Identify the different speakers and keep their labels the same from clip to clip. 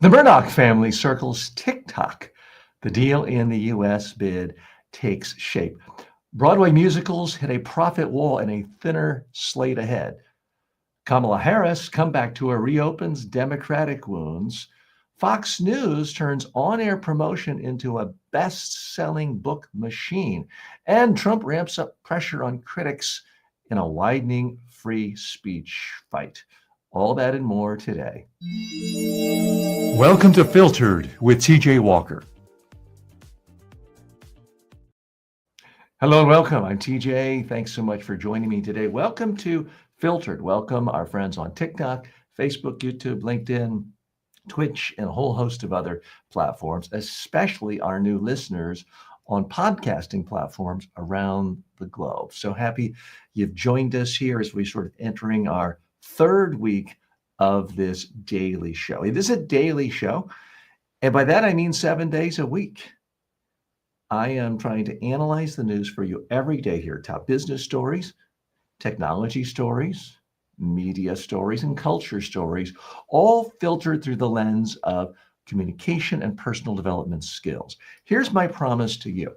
Speaker 1: The Murdoch family circles TikTok. The deal in the U.S. bid takes shape. Broadway musicals hit a profit wall and a thinner slate ahead. Kamala Harris comeback tour reopens Democratic wounds. Fox News turns on-air promotion into a best-selling book machine. And Trump ramps up pressure on critics in a widening free speech fight. All that and more today. Welcome to Filtered with TJ Walker. Hello and welcome. I'm TJ. Thanks so much for joining me today. Welcome to Filtered. Welcome our friends on TikTok, Facebook, YouTube, LinkedIn, Twitch, and a whole host of other platforms, especially our new listeners on podcasting platforms around the globe. So happy you've joined us here as we sort of entering our third week of this daily show. It is a daily show, and by that I mean 7 days a week. I am trying to analyze the news for you every day here. Top business stories, technology stories, media stories, and culture stories, all filtered through the lens of communication and personal development skills. Here's my promise to you.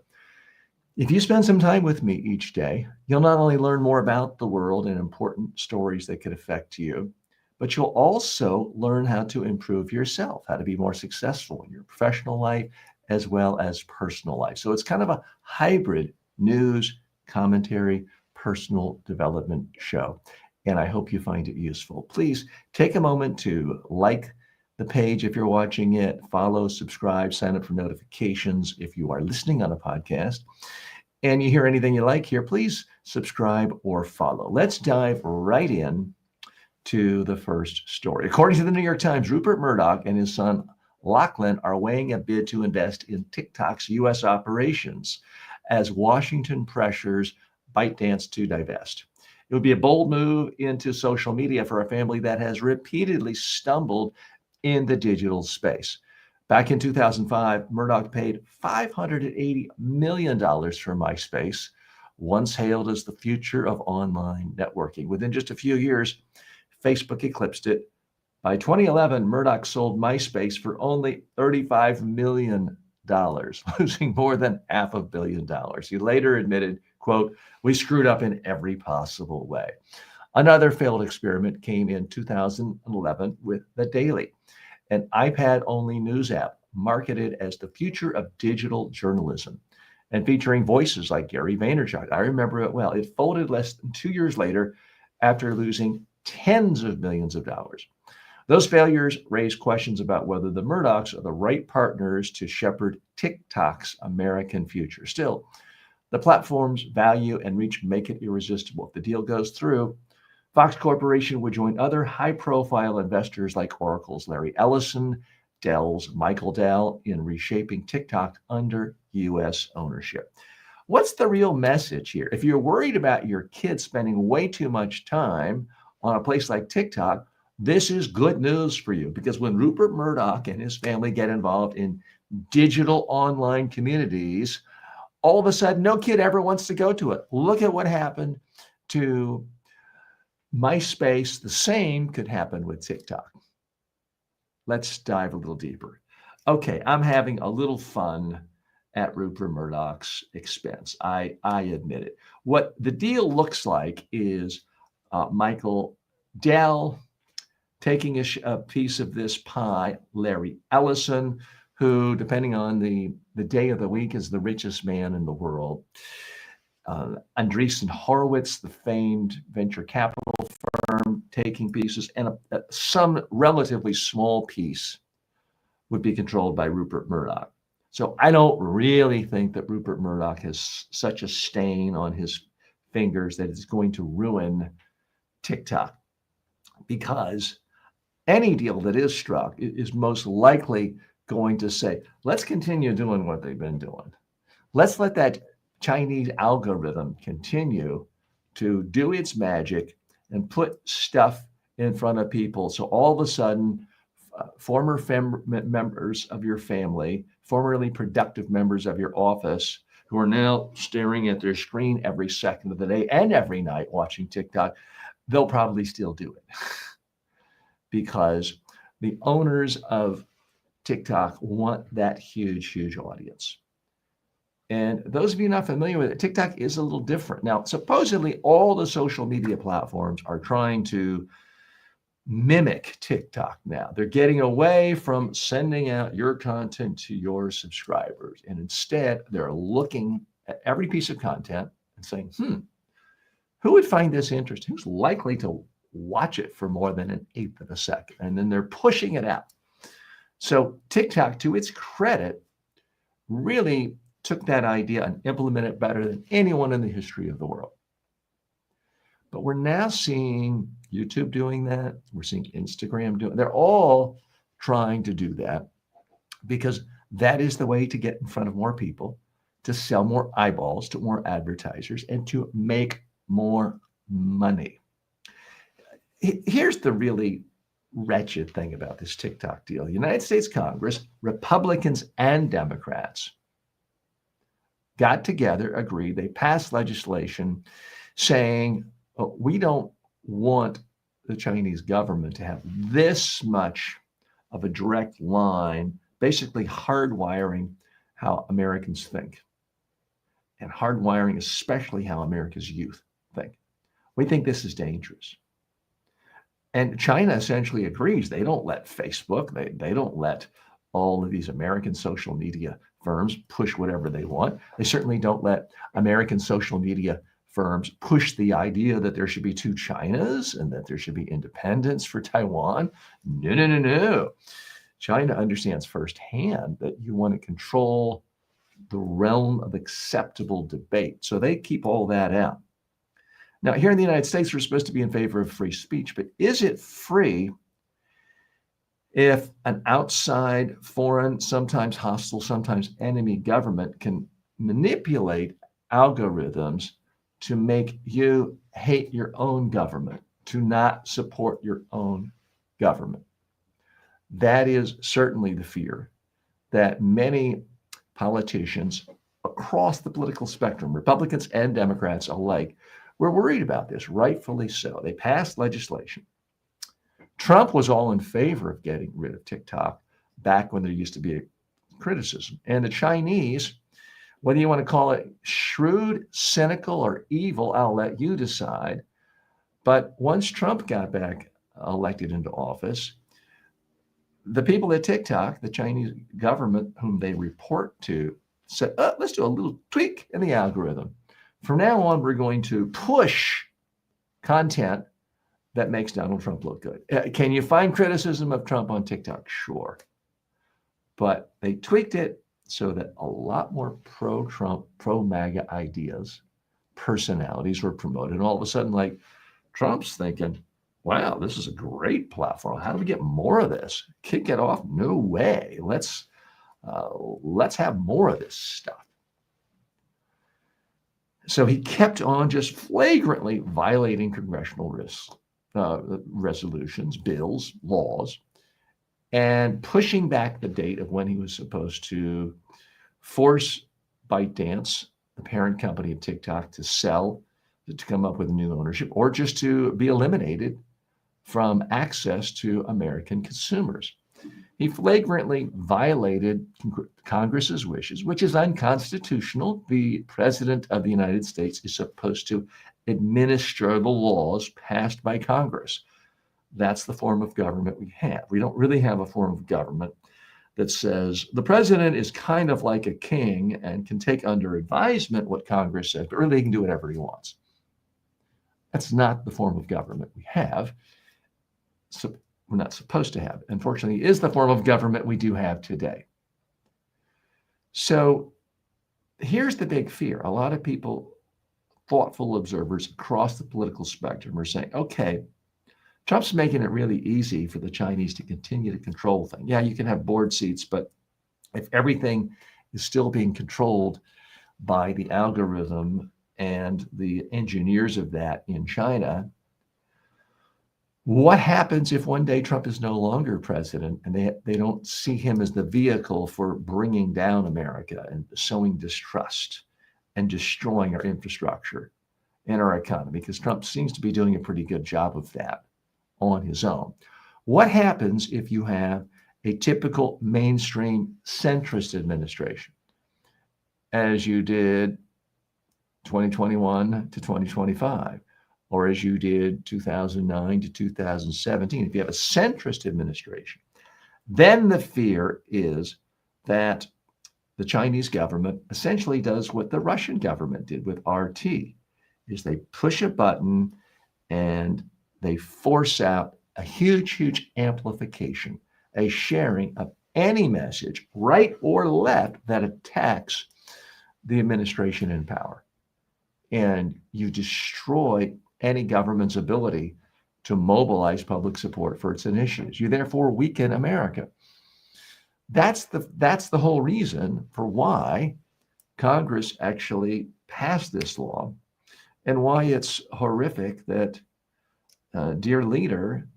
Speaker 1: If you spend some time with me each day, you'll not only learn more about the world and important stories that could affect you, but you'll also learn how to improve yourself, how to be more successful in your professional life as well as personal life. So it's kind of a hybrid news, commentary, personal development show. And I hope you find it useful. Please take a moment to like the page if you're watching it, follow, subscribe, sign up for notifications if you are listening on a podcast. And you hear anything you like here, please subscribe or follow. Let's dive right in to the first story. According to the New York Times, Rupert Murdoch and his son Lachlan are weighing a bid to invest in TikTok's U.S. operations as Washington pressures ByteDance to divest. It would be a bold move into social media for a family that has repeatedly stumbled in the digital space. Back in 2005, Murdoch paid $580 million for MySpace, once hailed as the future of online networking. Within just a few years, Facebook eclipsed it. By 2011, Murdoch sold MySpace for only $35 million, losing more than $500 million. He later admitted, quote, "We screwed up in every possible way." Another failed experiment came in 2011 with The Daily, an iPad-only news app marketed as the future of digital journalism and featuring voices like Gary Vaynerchuk. I remember it well. It folded less than 2 years later after losing tens of millions of dollars. Those failures raise questions about whether the Murdochs are the right partners to shepherd TikTok's American future. Still, the platform's value and reach make it irresistible. If the deal goes through, Fox Corporation would join other high-profile investors like Oracle's Larry Ellison, Dell's Michael Dell in reshaping TikTok under U.S. ownership. What's the real message here? If you're worried about your kids spending way too much time on a place like TikTok, this is good news for you, because when Rupert Murdoch and his family get involved in digital online communities, all of a sudden, no kid ever wants to go to it. Look at what happened to MySpace. The same could happen with TikTok. Let's dive a little deeper. Okay, I'm having a little fun at Rupert Murdoch's expense. I admit it. What the deal looks like is Michael Dell taking a piece of this pie, Larry Ellison, who, depending on the day of the week, is the richest man in the world. Andreessen Horowitz, the famed venture capital firm, taking pieces, and some relatively small piece would be controlled by Rupert Murdoch. So I don't really think that Rupert Murdoch has such a stain on his fingers that it's going to ruin TikTok, because any deal that is struck is most likely going to say, let's continue doing what they've been doing. Let's let that Chinese algorithm continue to do its magic and put stuff in front of people. So all of a sudden, former members of your family, formerly productive members of your office, who are now staring at their screen every second of the day and every night watching TikTok, they'll probably still do it because the owners of TikTok want that huge, huge audience. And those of you not familiar with it, TikTok is a little different. Now, supposedly all the social media platforms are trying to mimic TikTok now. They're getting away from sending out your content to your subscribers. And instead, they're looking at every piece of content and saying, who would find this interesting? Who's likely to watch it for more than an eighth of a second? And then they're pushing it out. So TikTok, to its credit, really took that idea and implemented it better than anyone in the history of the world. But we're now seeing YouTube doing that. We're seeing Instagram doing it. They're all trying to do that because that is the way to get in front of more people, to sell more eyeballs to more advertisers, and to make more money. Here's the really wretched thing about this TikTok deal. The United States Congress, Republicans and Democrats, got together, agreed, they passed legislation saying, we don't want the Chinese government to have this much of a direct line, basically hardwiring how Americans think, and hardwiring especially how America's youth think. We think this is dangerous. And China essentially agrees. They don't let Facebook, they don't let all of these American social media firms push whatever they want. They certainly don't let American social media firms push the idea that there should be two Chinas and that there should be independence for Taiwan. No, no, no, no. China understands firsthand that you want to control the realm of acceptable debate. So they keep all that out. Now, here in the United States, we're supposed to be in favor of free speech, but is it free if an outside, foreign, sometimes hostile, sometimes enemy government can manipulate algorithms to make you hate your own government, to not support your own government? That is certainly the fear that many politicians across the political spectrum, Republicans and Democrats alike, were worried about this, rightfully so. They passed legislation. Trump was all in favor of getting rid of TikTok back when there used to be a criticism. And the Chinese, whether you want to call it shrewd, cynical, or evil, I'll let you decide. But once Trump got back elected into office, the people at TikTok, the Chinese government, whom they report to, said, let's do a little tweak in the algorithm. From now on, we're going to push content that makes Donald Trump look good. Can you find criticism of Trump on TikTok? Sure. But they tweaked it so that a lot more pro-Trump, pro-MAGA ideas, personalities were promoted. And all of a sudden, like, Trump's thinking, wow, this is a great platform. How do we get more of this? Kick it off? No way. Let's have more of this stuff. So he kept on just flagrantly violating congressional resolutions, bills, laws, and pushing back the date of when he was supposed to force ByteDance, the parent company of TikTok, to sell, to come up with new ownership, or just to be eliminated from access to American consumers. He flagrantly violated Congress's wishes, which is unconstitutional. The President of the United States is supposed to administer the laws passed by Congress. That's the form of government we have. We don't really have a form of government that says the president is kind of like a king and can take under advisement what Congress says, but really he can do whatever he wants. That's not the form of government we have. So we're not supposed to have. Unfortunately, it is the form of government we do have today. So here's the big fear. A lot of people, thoughtful observers across the political spectrum, are saying, okay, Trump's making it really easy for the Chinese to continue to control things. Yeah, you can have board seats, but if everything is still being controlled by the algorithm and the engineers of that in China, what happens if one day Trump is no longer president and they don't see him as the vehicle for bringing down America and sowing distrust and destroying our infrastructure and our economy? Because Trump seems to be doing a pretty good job of that on his own. What happens if you have a typical mainstream centrist administration, as you did 2021 to 2025, or as you did 2009 to 2017. If you have a centrist administration, then the fear is that the Chinese government essentially does what the Russian government did with RT, is they push a button and they force out a huge amplification, a sharing of any message, right or left, that attacks the administration in power. And you destroy any government's ability to mobilize public support for its initiatives. You therefore weaken America. That's the whole reason for why Congress actually passed this law, and why it's horrific that dear leader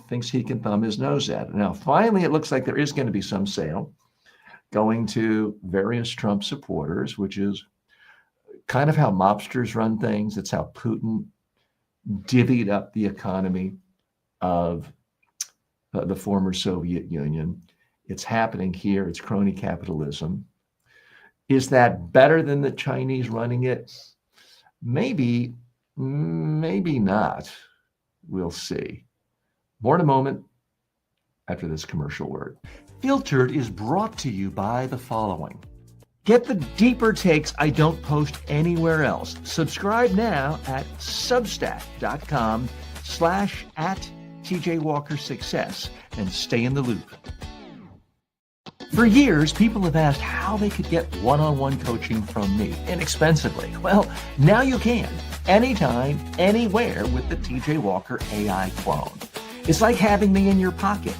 Speaker 1: thinks he can thumb his nose at it. Now, finally, it looks like there is going to be some sale going to various Trump supporters, which is kind of how mobsters run things. It's how Putin divvied up the economy of the former Soviet Union. It's happening here. It's crony capitalism. Is that better than the Chinese running it? Maybe, maybe not. We'll see. More in a moment after this commercial word. Filtered is brought to you by the following. Get the deeper takes I don't post anywhere else. Subscribe now at substack.com/@TJWalkerSuccess and stay in the loop. For years, people have asked how they could get one-on-one coaching from me inexpensively. Well, now you can, anytime, anywhere with the TJ Walker AI clone. It's like having me in your pocket,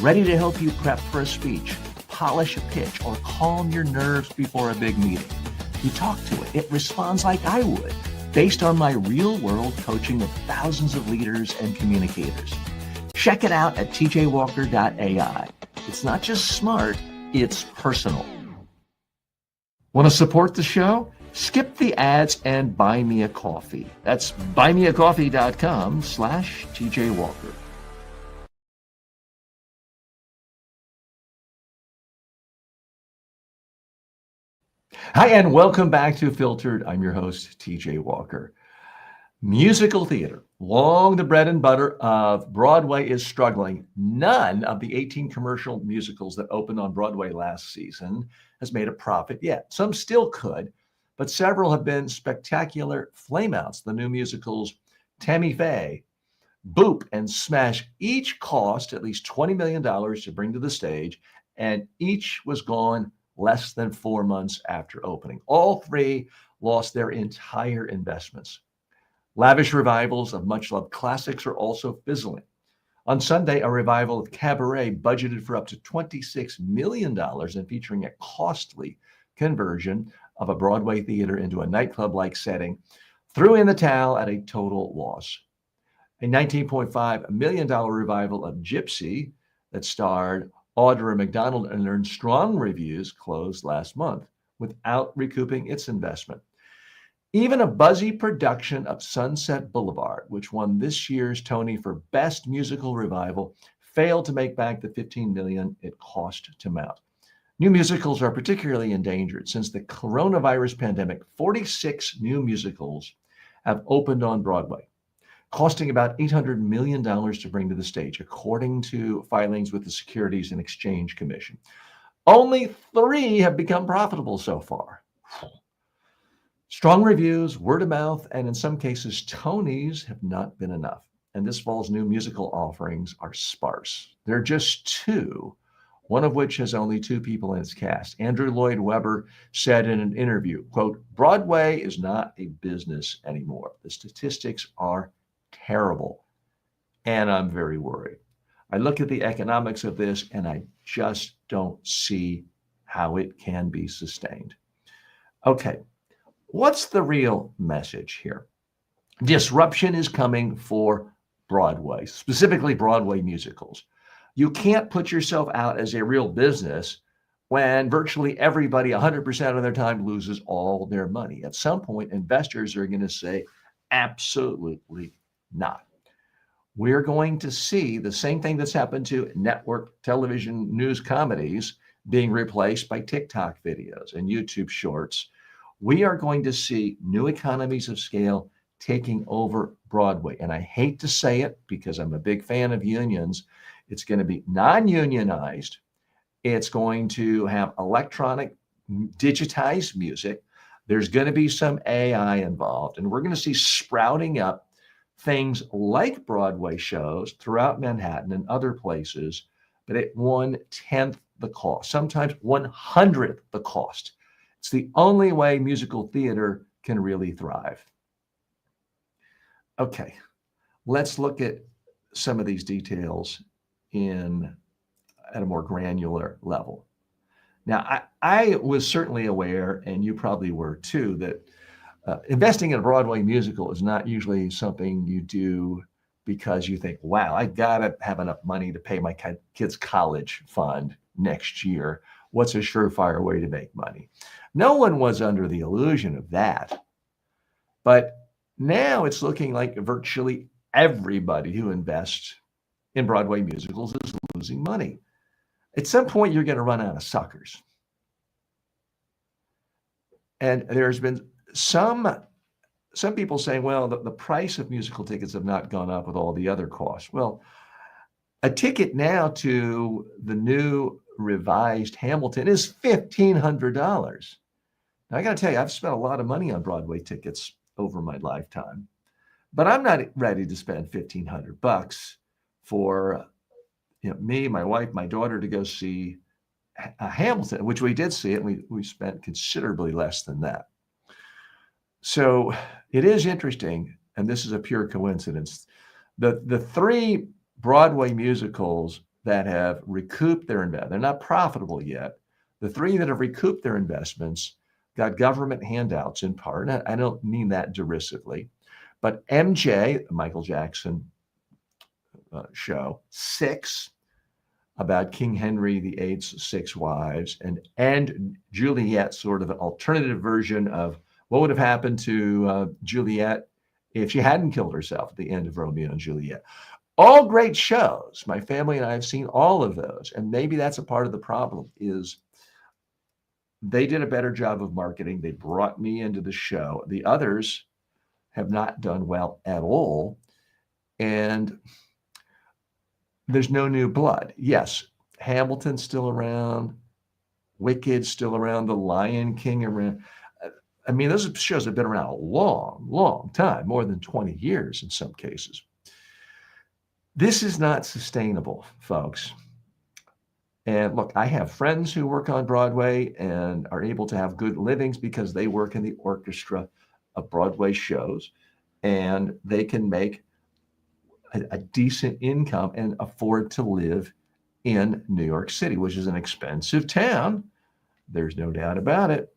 Speaker 1: ready to help you prep for a speech, polish a pitch, or calm your nerves before a big meeting. You talk to it, it responds like I would, based on my real-world coaching of thousands of leaders and communicators. Check it out at tjwalker.ai. It's not just smart, it's personal. Want to support the show? Skip the ads and buy me a coffee. That's buymeacoffee.com/TJWalker. Hi, and welcome back to Filtered. I'm your host, TJ Walker. Musical theater, long the bread and butter of Broadway, is struggling. None of the 18 commercial musicals that opened on Broadway last season has made a profit yet. Some still could, but several have been spectacular flameouts. The new musicals Tammy Faye, Boop, and Smash each cost at least $20 million to bring to the stage, and each was gone less than 4 months after opening. All three lost their entire investments. Lavish revivals of much-loved classics are also fizzling. On Sunday, a revival of Cabaret, budgeted for up to $26 million and featuring a costly conversion of a Broadway theater into a nightclub-like setting, threw in the towel at a total loss. A $19.5 million revival of Gypsy that starred Audra McDonald and earned strong reviews closed last month without recouping its investment. Even a buzzy production of Sunset Boulevard, which won this year's Tony for Best Musical Revival, failed to make back the $15 million it cost to mount. New musicals are particularly endangered. Since the coronavirus pandemic, 46 new musicals have opened on Broadway, costing about $800 million to bring to the stage, according to filings with the Securities and Exchange Commission. Only 3 have become profitable so far. Strong reviews, word of mouth, and in some cases, Tonys have not been enough. And this fall's new musical offerings are sparse. There are just 2, one of which has only 2 people in its cast. Andrew Lloyd Webber said in an interview, quote, "Broadway is not a business anymore. The statistics are terrible, and I'm very worried. I look at the economics of this, and I just don't see how it can be sustained." Okay, what's the real message here? Disruption is coming for Broadway, specifically Broadway musicals. You can't put yourself out as a real business when virtually everybody 100% of their time loses all their money. At some point, investors are going to say, absolutely not. we're going to see the same thing that's happened to network television news comedies being replaced by TikTok videos and YouTube shorts. We are going to see new economies of scale taking over Broadway. And I hate to say it because I'm a big fan of unions. It's going to be non unionized, it's going to have electronic, digitized music. There's going to be some AI involved, and we're going to see sprouting up things like Broadway shows throughout Manhattan and other places, but at 1/10 the cost, sometimes 1/100th the cost. It's the only way musical theater can really thrive. Okay, let's look at some of these details at a more granular level. Now, I was certainly aware, and you probably were too, that investing in a Broadway musical is not usually something you do because you think, wow, I got to have enough money to pay my kid's college fund next year. What's a surefire way to make money? No one was under the illusion of that. But now it's looking like virtually everybody who invests in Broadway musicals is losing money. At some point, you're going to run out of suckers. And there's been some people saying, well, the price of musical tickets have not gone up with all the other costs. Well, a ticket now to the new revised Hamilton is $1,500. Now, I got to tell you, I've spent a lot of money on Broadway tickets over my lifetime, but I'm not ready to spend $1,500 for me, my wife, my daughter to go see Hamilton, which we did see it. We spent considerably less than that. So it is interesting, and this is a pure coincidence. The three Broadway musicals that have recouped their investment, they're not profitable yet. The three that have recouped their investments got government handouts in part. And I don't mean that derisively, but MJ, Michael Jackson show, 6, about King Henry VIII's 6 wives, and Juliet, sort of an alternative version of what would have happened to Juliet if she hadn't killed herself at the end of Romeo and Juliet. All great shows. My family and I have seen all of those. And maybe that's a part of the problem is they did a better job of marketing. They brought me into the show. The others have not done well at all. And there's no new blood. Yes, Hamilton's still around. Wicked's still around. The Lion King around. I mean, those shows have been around a long, long time, more than 20 years in some cases. This is not sustainable, folks. And look, I have friends who work on Broadway and are able to have good livings because they work in the orchestra of Broadway shows, and they can make a decent income and afford to live in New York City, which is an expensive town. There's no doubt about it.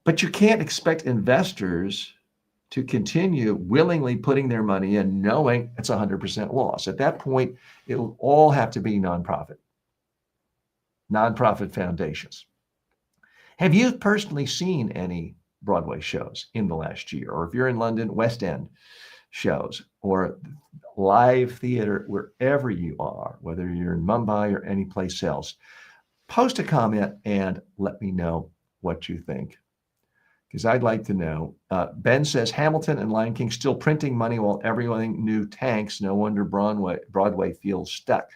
Speaker 1: But you can't expect investors to continue willingly putting their money in knowing it's 100% loss. At that point, it'll all have to be nonprofit foundations. Have you personally seen any Broadway shows in the last year? Or if you're in London, West End shows or live theater, wherever you are, whether you're in Mumbai or any place else, post a comment and let me know what you think, because I'd like to know. Ben says, Hamilton and Lion King still printing money while everything new tanks. No wonder Broadway feels stuck.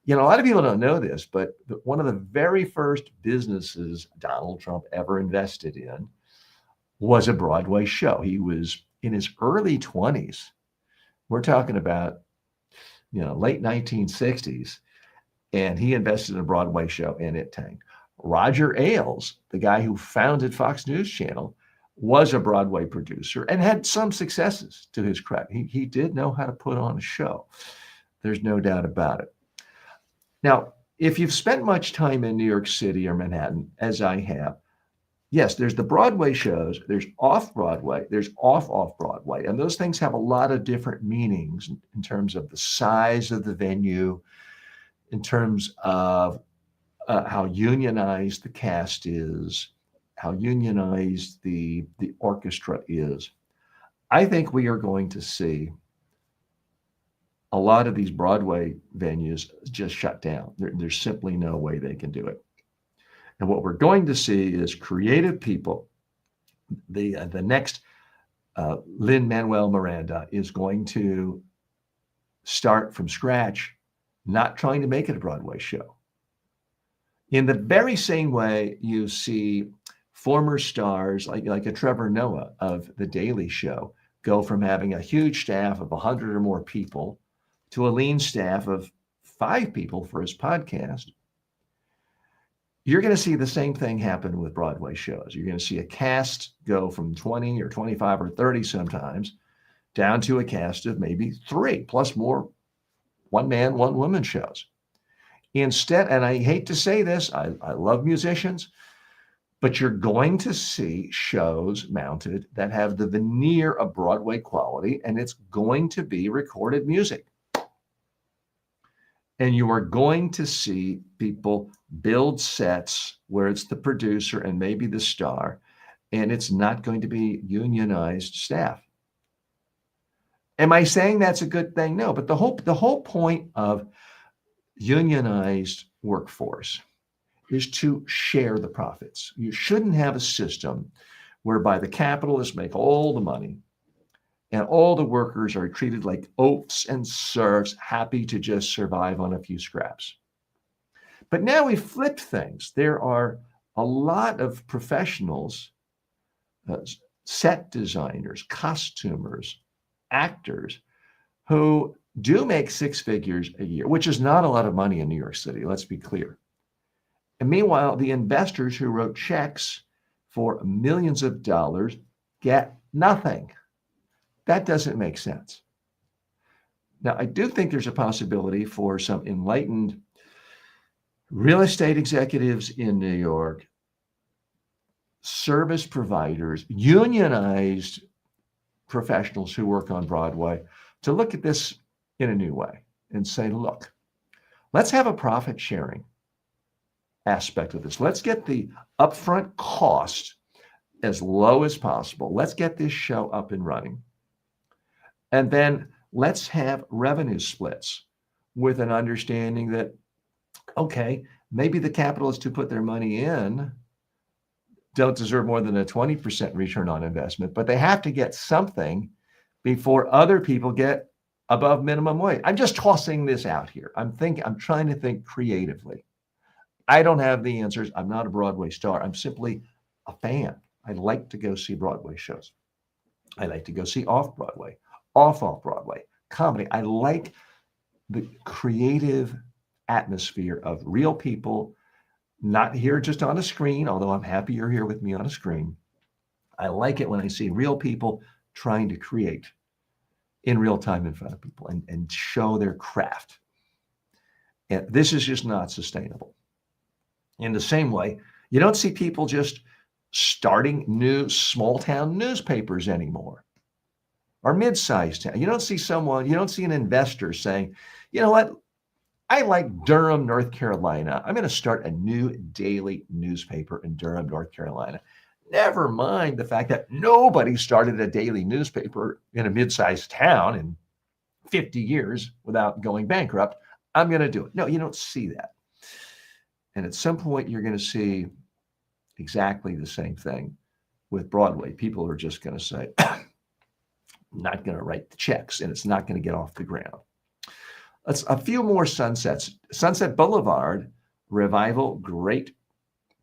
Speaker 1: A lot of people don't know this, but one of the very first businesses Donald Trump ever invested in was a Broadway show. He was in his early 20s. We're talking about, late 1960s. And he invested in a Broadway show and it tanked. Roger Ailes, the guy who founded Fox News Channel, was a Broadway producer and had some successes to his credit. He did know how to put on a show. There's no doubt about it. Now, if you've spent much time in New York City or Manhattan, as I have, yes, there's the Broadway shows, there's off-Broadway, there's off-Broadway, and those things have a lot of different meanings in terms of the size of the venue, in terms of how unionized the cast is, how unionized the orchestra is. I think we are going to see a lot of these Broadway venues just shut down. There's simply no way they can do it. And what we're going to see is creative people. The next Lin-Manuel Miranda is going to start from scratch, not trying to make it a Broadway show. In the very same way you see former stars like a Trevor Noah of The Daily Show go from having a huge staff of 100 or more people to a lean staff of 5 people for his podcast. You're going to see the same thing happen with Broadway shows. You're going to see a cast go from 20 or 25 or 30 sometimes down to a cast of maybe 3 plus more one man, one woman shows. Instead, and I hate to say this, I love musicians, but you're going to see shows mounted that have the veneer of Broadway quality, and it's going to be recorded music. And you are going to see people build sets where it's the producer and maybe the star, and it's not going to be unionized staff. Am I saying that's a good thing? No, but the whole point of unionized workforce is to share the profits. You shouldn't have a system whereby the capitalists make all the money and all the workers are treated like oafs and serfs, happy to just survive on a few scraps. But now we've flipped things. There are a lot of professionals, set designers, costumers, actors, who do make 6 figures a year, which is not a lot of money in New York City, let's be clear. And meanwhile, the investors who wrote checks for millions of dollars get nothing. That doesn't make sense. Now, I do think there's a possibility for some enlightened real estate executives in New York, service providers, unionized professionals who work on Broadway to look at this in a new way and say, look, let's have a profit sharing aspect of this. Let's get the upfront cost as low as possible. Let's get this show up and running. And then let's have revenue splits with an understanding that, okay, maybe the capitalists who put their money in don't deserve more than a 20% return on investment, but they have to get something before other people get above minimum wage. I'm just tossing this out here. I'm trying to think creatively. I don't have the answers. I'm not a Broadway star. I'm simply a fan. I like to go see Broadway shows. I like to go see off-Broadway, off-Broadway comedy. I like the creative atmosphere of real people, not here just on a screen, although I'm happy you're here with me on a screen. I like it when I see real people trying to create in real time in front of people and show their craft. And this is just not sustainable. In the same way, you don't see people just starting new small town newspapers anymore or mid-sized town. You don't see an investor saying, you know what? I like Durham, North Carolina. I'm going to start a new daily newspaper in Durham, North Carolina. Never mind the fact that nobody started a daily newspaper in a mid-sized town in 50 years without going bankrupt. I'm going to do it. No, you don't see that. And at some point, you're going to see exactly the same thing with Broadway. People are just going to say, I'm not going to write the checks, and it's not going to get off the ground. Let's a few more sunsets. Sunset Boulevard revival, great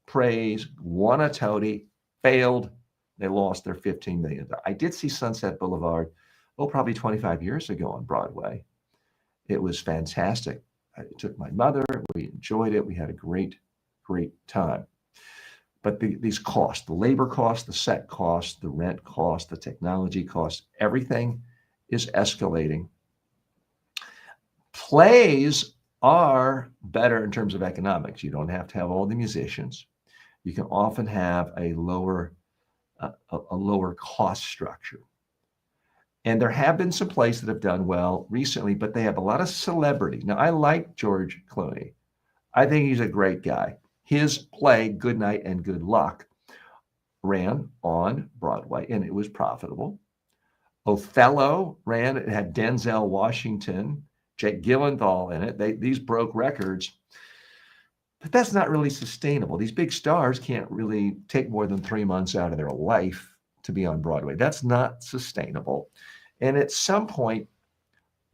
Speaker 1: praise, won a Tony, failed. They lost their $15 million. I did see Sunset Boulevard, probably 25 years ago on Broadway. It was fantastic. I took my mother. We enjoyed it. We had a great, great time. But these costs, the labor costs, the set costs, the rent costs, the technology costs, everything is escalating. Plays are better in terms of economics. You don't have to have all the musicians. You can often have a lower cost structure. And there have been some plays that have done well recently, but they have a lot of celebrity. Now, I like George Clooney. I think he's a great guy. His play, Good Night and Good Luck, ran on Broadway, and it was profitable. Othello ran. It had Denzel Washington Jake Gyllenhaal in it. These broke records, but that's not really sustainable. These big stars can't really take more than 3 months out of their life to be on Broadway. That's not sustainable. And at some point,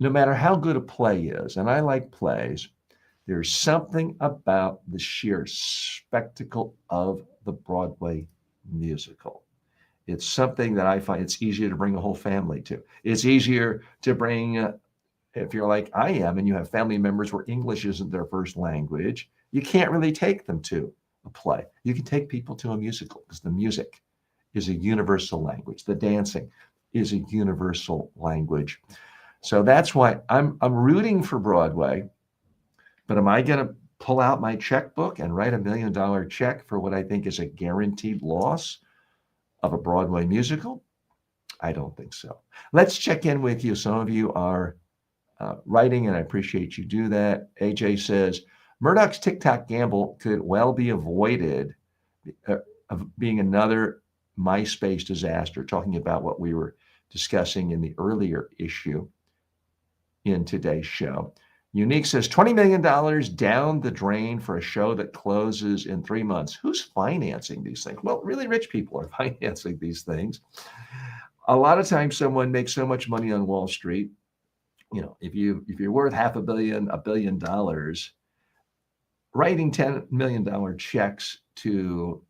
Speaker 1: no matter how good a play is, and I like plays, there's something about the sheer spectacle of the Broadway musical. It's something that I find it's easier to bring a whole family to. It's easier to bring, if you're like I am, and you have family members where English isn't their first language, you can't really take them to a play. You can take people to a musical because the music is a universal language. The dancing is a universal language. So that's why I'm rooting for Broadway. But am I going to pull out my checkbook and write $1 million check for what I think is a guaranteed loss of a Broadway musical? I don't think so. Let's check in with you. Some of you are writing, and I appreciate you do that. AJ says, Murdoch's TikTok gamble could well be avoided of being another MySpace disaster, talking about what we were discussing in the earlier issue in today's show. Unique says $20 million down the drain for a show that closes in 3 months. Who's financing these things? Well, really rich people are financing these things. A lot of times someone makes so much money on Wall Street. If you're worth $500 million, $1 billion, writing $10 million checks to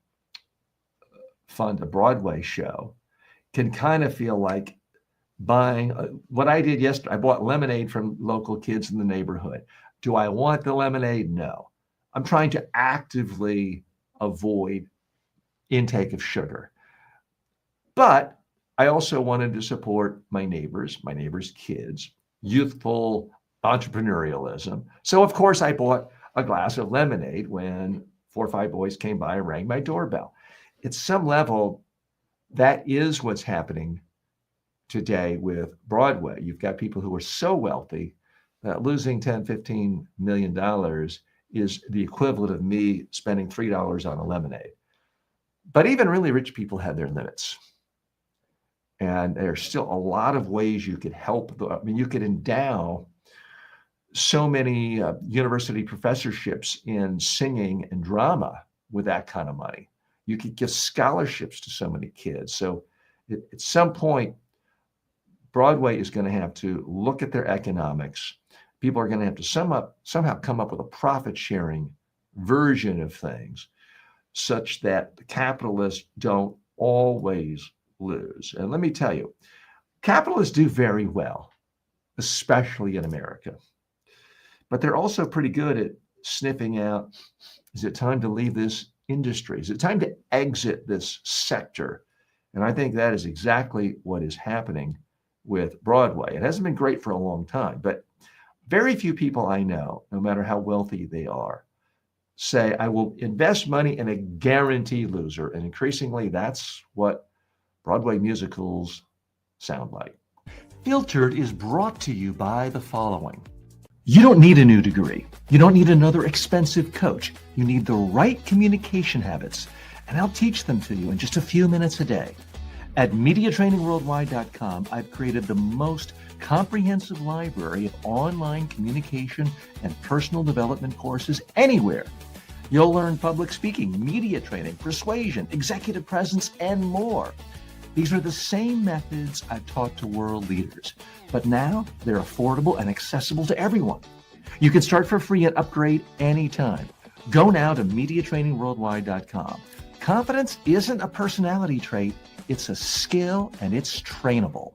Speaker 1: fund a Broadway show can kind of feel like buying what I did yesterday. I bought lemonade from local kids in the neighborhood. Do I want the lemonade? No. I'm trying to actively avoid intake of sugar. But I also wanted to support my neighbors' kids, youthful entrepreneurialism. So of course I bought a glass of lemonade when 4 or 5 boys came by and rang my doorbell. At some level, that is what's happening today with Broadway. You've got people who are so wealthy that losing $10, $15 million is the equivalent of me spending $3 on a lemonade. But even really rich people have their limits. And there's still a lot of ways you could help. You could endow so many university professorships in singing and drama with that kind of money. You could give scholarships to so many kids. So at some point, Broadway is going to have to look at their economics. People are going to have to somehow come up with a profit-sharing version of things such that the capitalists don't always lose. And let me tell you, capitalists do very well, especially in America. But they're also pretty good at sniffing out, is it time to leave this industry? Is it time to exit this sector? And I think that is exactly what is happening with Broadway. It hasn't been great for a long time, but very few people I know, no matter how wealthy they are, say, I will invest money in a guaranteed loser. And increasingly, that's what Broadway musicals sound like. Filtered is brought to you by the following. You don't need a new degree. You don't need another expensive coach. You need the right communication habits, and I'll teach them to you in just a few minutes a day. At MediaTrainingWorldwide.com, I've created the most comprehensive library of online communication and personal development courses anywhere. You'll learn public speaking, media training, persuasion, executive presence, and more. These are the same methods I've taught to world leaders, but now they're affordable and accessible to everyone. You can start for free and upgrade anytime. Go now to MediaTrainingWorldwide.com. Confidence isn't a personality trait, it's a skill, and it's trainable.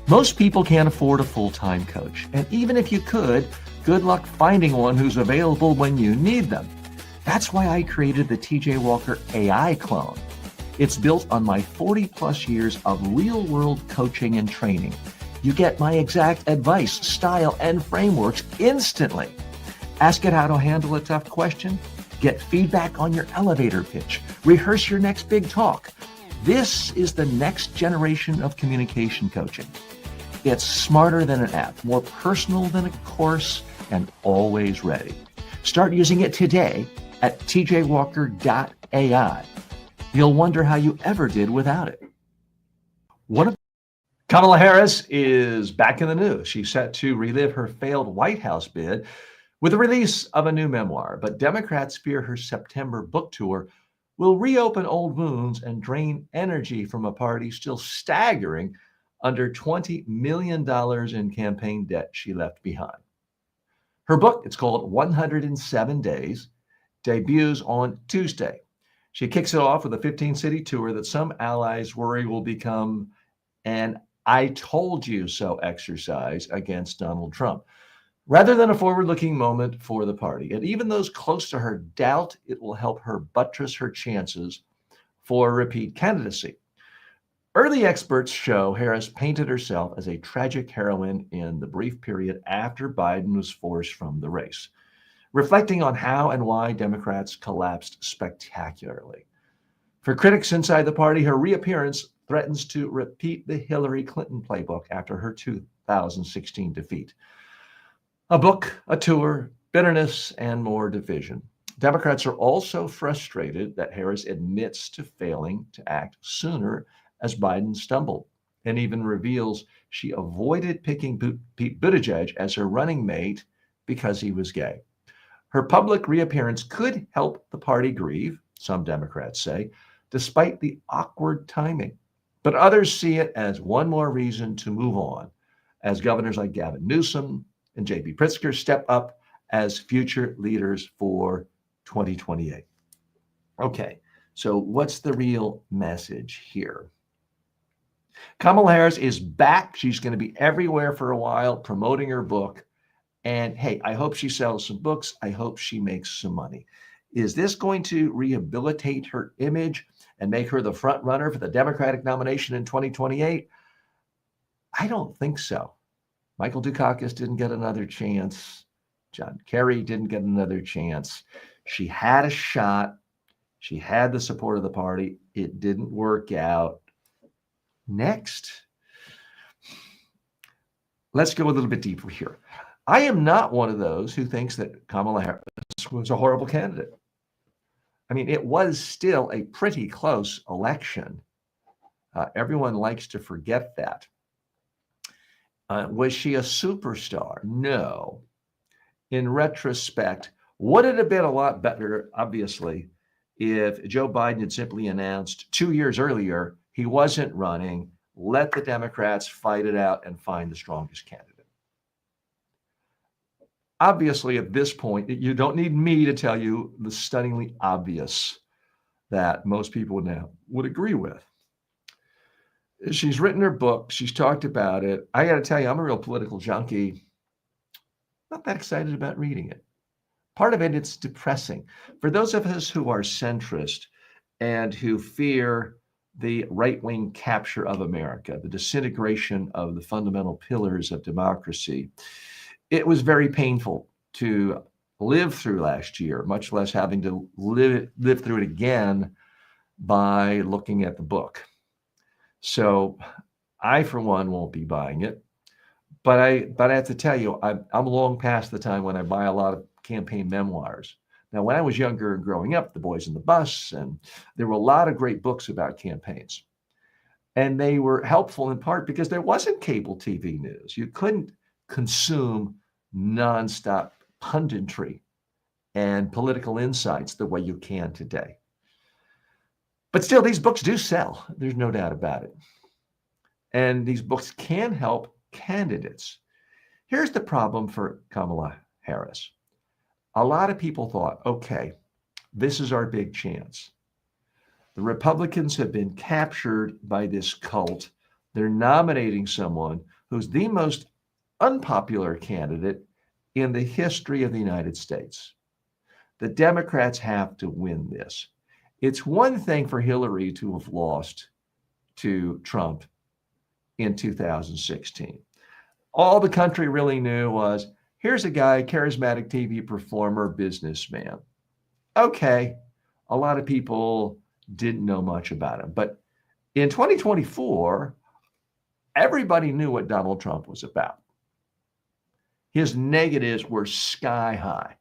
Speaker 1: Most people can't afford a full-time coach, and even if you could, good luck finding one who's available when you need them. That's why I created the TJ Walker AI clone. It's built on my 40-plus years of real-world coaching and training. You get my exact advice, style, and frameworks instantly. Ask it how to handle a tough question. Get feedback on your elevator pitch. Rehearse your next big talk. This is the next generation of communication coaching. It's smarter than an app, more personal than a course, and always ready. Start using it today at tjwalker.ai. You'll wonder how you ever did without it. Kamala Harris is back in the news. She's set to relive her failed White House bid with the release of a new memoir. But Democrats fear her September book tour will reopen old wounds and drain energy from a party still staggering under $20 million in campaign debt she left behind. Her book, it's called 107 Days, debuts on Tuesday. She kicks it off with a 15-city tour that some allies worry will become an I told you so exercise against Donald Trump, rather than a forward-looking moment for the party. And even those close to her doubt it will help her buttress her chances for repeat candidacy. Early experts show Harris painted herself as a tragic heroine in the brief period after Biden was forced from the race, reflecting on how and why Democrats collapsed spectacularly. For critics inside the party, her reappearance threatens to repeat the Hillary Clinton playbook after her 2016 defeat. A book, a tour, bitterness, and more division. Democrats are also frustrated that Harris admits to failing to act sooner as Biden stumbled, and even reveals she avoided picking Pete Buttigieg as her running mate because he was gay. Her public reappearance could help the party grieve, some Democrats say, despite the awkward timing. But others see it as one more reason to move on, as governors like Gavin Newsom and J.B. Pritzker step up as future leaders for 2028. Okay, so what's the real message here? Kamala Harris is back. She's going to be everywhere for a while promoting her book. And hey, I hope she sells some books. I hope she makes some money. Is this going to rehabilitate her image and make her the front runner for the Democratic nomination in 2028? I don't think so. Michael Dukakis didn't get another chance. John Kerry didn't get another chance. She had a shot. She had the support of the party. It didn't work out. Next, let's go a little bit deeper here. I am not one of those who thinks that Kamala Harris was a horrible candidate. I mean, it was still a pretty close election. Everyone likes to forget that. Was she a superstar? No. In retrospect, would it have been a lot better, obviously, if Joe Biden had simply announced 2 years earlier he wasn't running, let the Democrats fight it out and find the strongest candidate? Obviously, at this point, you don't need me to tell you the stunningly obvious that most people now would agree with. She's written her book. She's talked about it. I got to tell you, I'm a real political junkie. Not that excited about reading it. Part of it, it's depressing. For those of us who are centrist and who fear the right-wing capture of America, the disintegration of the fundamental pillars of democracy, it was very painful to live through last year, much less having to live through it again by looking at the book. So I, for one, won't be buying it. But I have to tell you, I'm long past the time when I buy a lot of campaign memoirs. Now, when I was younger and growing up, The Boys in the Bus, and there were a lot of great books about campaigns. And they were helpful in part because there wasn't cable TV news. You couldn't consume nonstop punditry and political insights the way you can today. But still, these books do sell. There's no doubt about it. And these books can help candidates. Here's the problem for Kamala Harris. A lot of people thought, okay, this is our big chance. The Republicans have been captured by this cult. They're nominating someone who's the most unpopular candidate in the history of the United States. The Democrats have to win this. It's one thing for Hillary to have lost to Trump in 2016. All the country really knew was, here's a guy, charismatic TV performer, businessman. Okay, a lot of people didn't know much about him. But in 2024, everybody knew what Donald Trump was about. His negatives were sky high.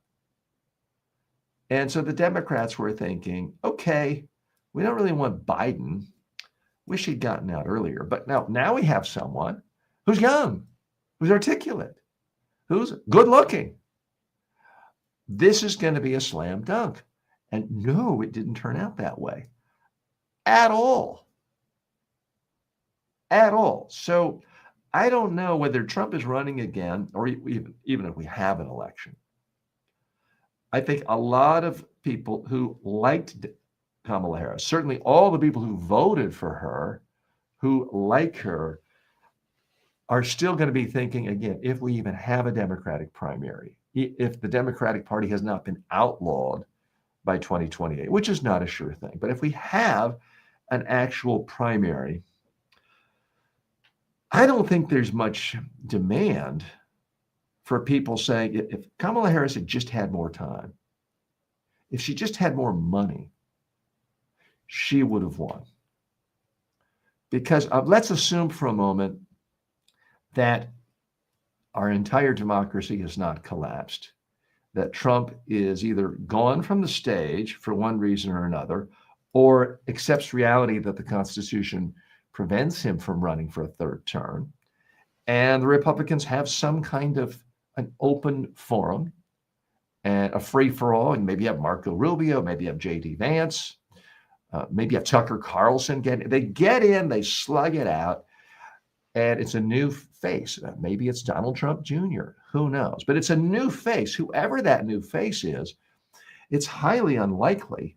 Speaker 1: And so the Democrats were thinking, okay, we don't really want Biden. Wish he'd gotten out earlier. But now we have someone who's young, who's articulate, who's good looking. This is going to be a slam dunk. And no, it didn't turn out that way at all. At all. So I don't know whether Trump is running again, or even if we have an election. I think a lot of people who liked Kamala Harris, certainly all the people who voted for her, who like her, are still going to be thinking, again, if we even have a Democratic primary, if the Democratic Party has not been outlawed by 2028, which is not a sure thing, but if we have an actual primary, I don't think there's much demand for people saying, if Kamala Harris had just had more time, if she just had more money, she would have won. Because let's assume for a moment that our entire democracy has not collapsed, that Trump is either gone from the stage for one reason or another, or accepts reality that the Constitution prevents him from running for a third term, and the Republicans have some kind of an open forum and a free-for-all, and maybe you have Marco Rubio, maybe you have J.D. Vance, maybe you have Tucker Carlson. They get in, they slug it out, and it's a new face. Maybe it's Donald Trump Jr., who knows? But it's a new face. Whoever that new face is, it's highly unlikely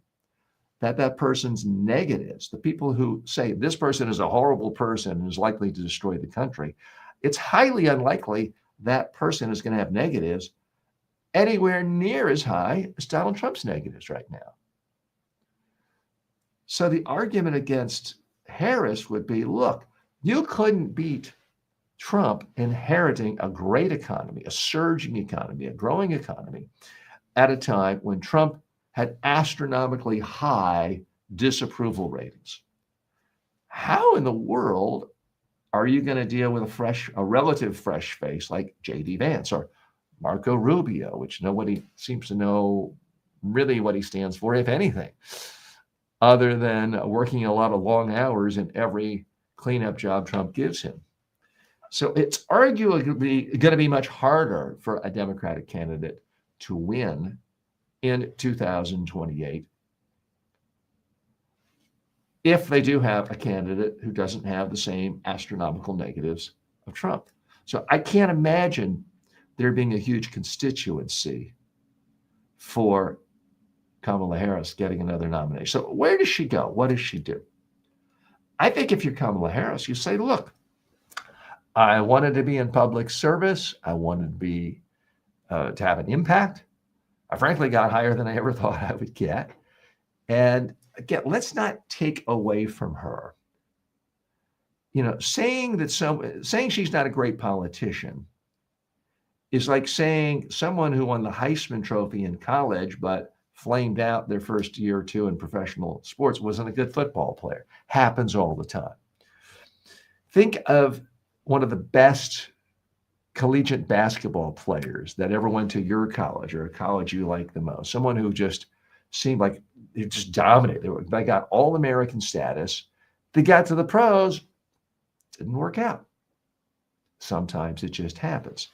Speaker 1: that that person's negatives, the people who say this person is a horrible person and is likely to destroy the country, it's highly unlikely that person is going to have negatives anywhere near as high as Donald Trump's negatives right now. So the argument against Harris would be, look, you couldn't beat Trump inheriting a great economy, a surging economy, a growing economy at a time when Trump had astronomically high disapproval ratings. How in the world are you going to deal with a relative fresh face like J.D. Vance or Marco Rubio, which nobody seems to know really what he stands for, if anything, other than working a lot of long hours in every cleanup job Trump gives him? So it's arguably going to be much harder for a Democratic candidate to win in 2028 if they do have a candidate who doesn't have the same astronomical negatives of Trump. So I can't imagine there being a huge constituency for Kamala Harris getting another nomination. So where does she go? What does she do? I think if you're Kamala Harris, you say, look, I wanted to be in public service. I wanted to be to have an impact. I frankly got higher than I ever thought I would get. And again, let's not take away from her. You know, saying she's not a great politician is like saying someone who won the Heisman Trophy in college but flamed out their first year or two in professional sports wasn't a good football player. Happens all the time. Think of one of the best collegiate basketball players that ever went to your college or a college you like the most. Someone who just seemed like they just dominated. They got all-American status. They got to the pros, didn't work out. Sometimes it just happens.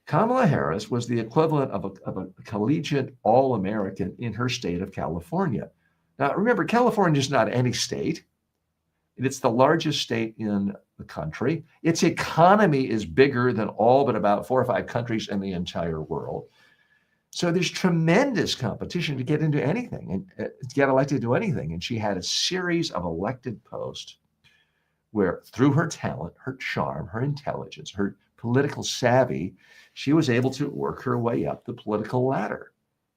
Speaker 1: Kamala Harris was the equivalent of a collegiate all-American in her state of California. Now, remember, California is not any state. It's the largest state in the country. Its economy is bigger than all but about 4 or 5 countries in the entire world. So there's tremendous competition to get into anything and to get elected to anything. And she had a series of elected posts where through her talent, her charm, her intelligence, her political savvy, she was able to work her way up the political ladder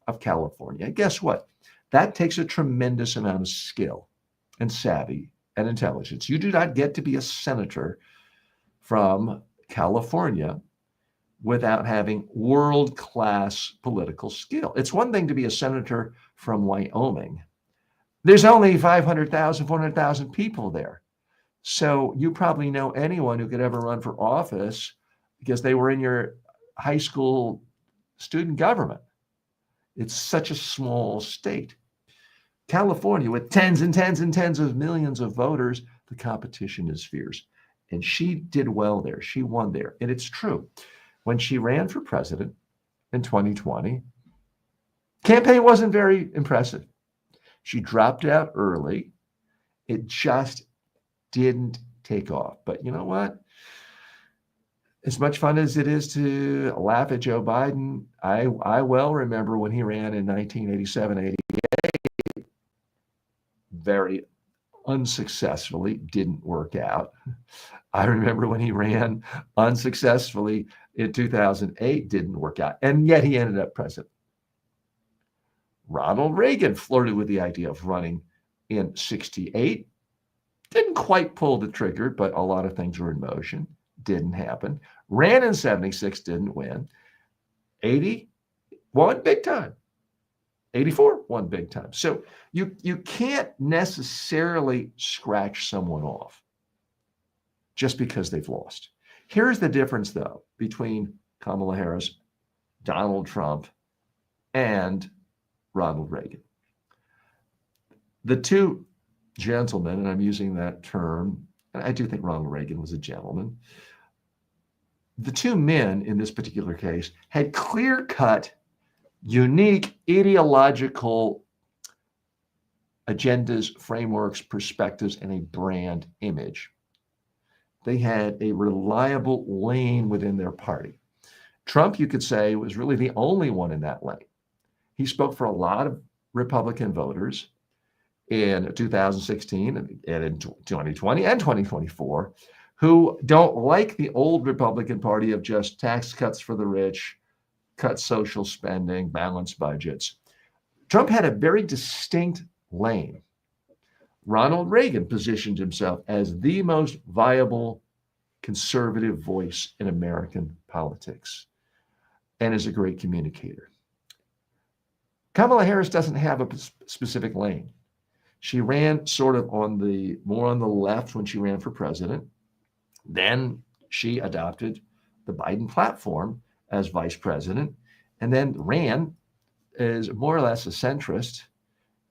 Speaker 1: of California. And guess what? That takes a tremendous amount of skill and savvy and intelligence. You do not get to be a senator from California without having world-class political skill. It's one thing to be a senator from Wyoming. There's only 500,000, 400,000 people there. So you probably know anyone who could ever run for office because they were in your high school student government. It's such a small state. California, with tens and tens and tens of millions of voters, the competition is fierce. And she did well there. She won there. And it's true. When she ran for president in 2020, campaign wasn't very impressive. She dropped out early. It just didn't take off. But you know what? As much fun as it is to laugh at Joe Biden, I well remember when he ran in 1987, 88, very unsuccessfully, didn't work out. I remember when he ran unsuccessfully in 2008, didn't work out, and yet he ended up president. Ronald Reagan flirted with the idea of running in 68, didn't quite pull the trigger, but a lot of things were in motion. Didn't happen. Ran in 76, didn't win. 80, won big time. 84, won big time. So you can't necessarily scratch someone off just because they've lost. Here's the difference, though, between Kamala Harris, Donald Trump, and Ronald Reagan. The two gentlemen, and I'm using that term, and I do think Ronald Reagan was a gentleman. The two men in this particular case had clear-cut, unique ideological agendas, frameworks, perspectives, and a brand image. They had a reliable lane within their party. Trump, you could say, was really the only one in that lane. He spoke for a lot of Republican voters in 2016 and in 2020 and 2024 who don't like the old Republican Party of just tax cuts for the rich, cut social spending, balanced budgets. Trump had a very distinct lane. Ronald Reagan positioned himself as the most viable conservative voice in American politics and is a great communicator. Kamala Harris doesn't have a specific lane. She ran sort of more on the left when she ran for president. Then she adopted the Biden platform as vice president and then ran as more or less a centrist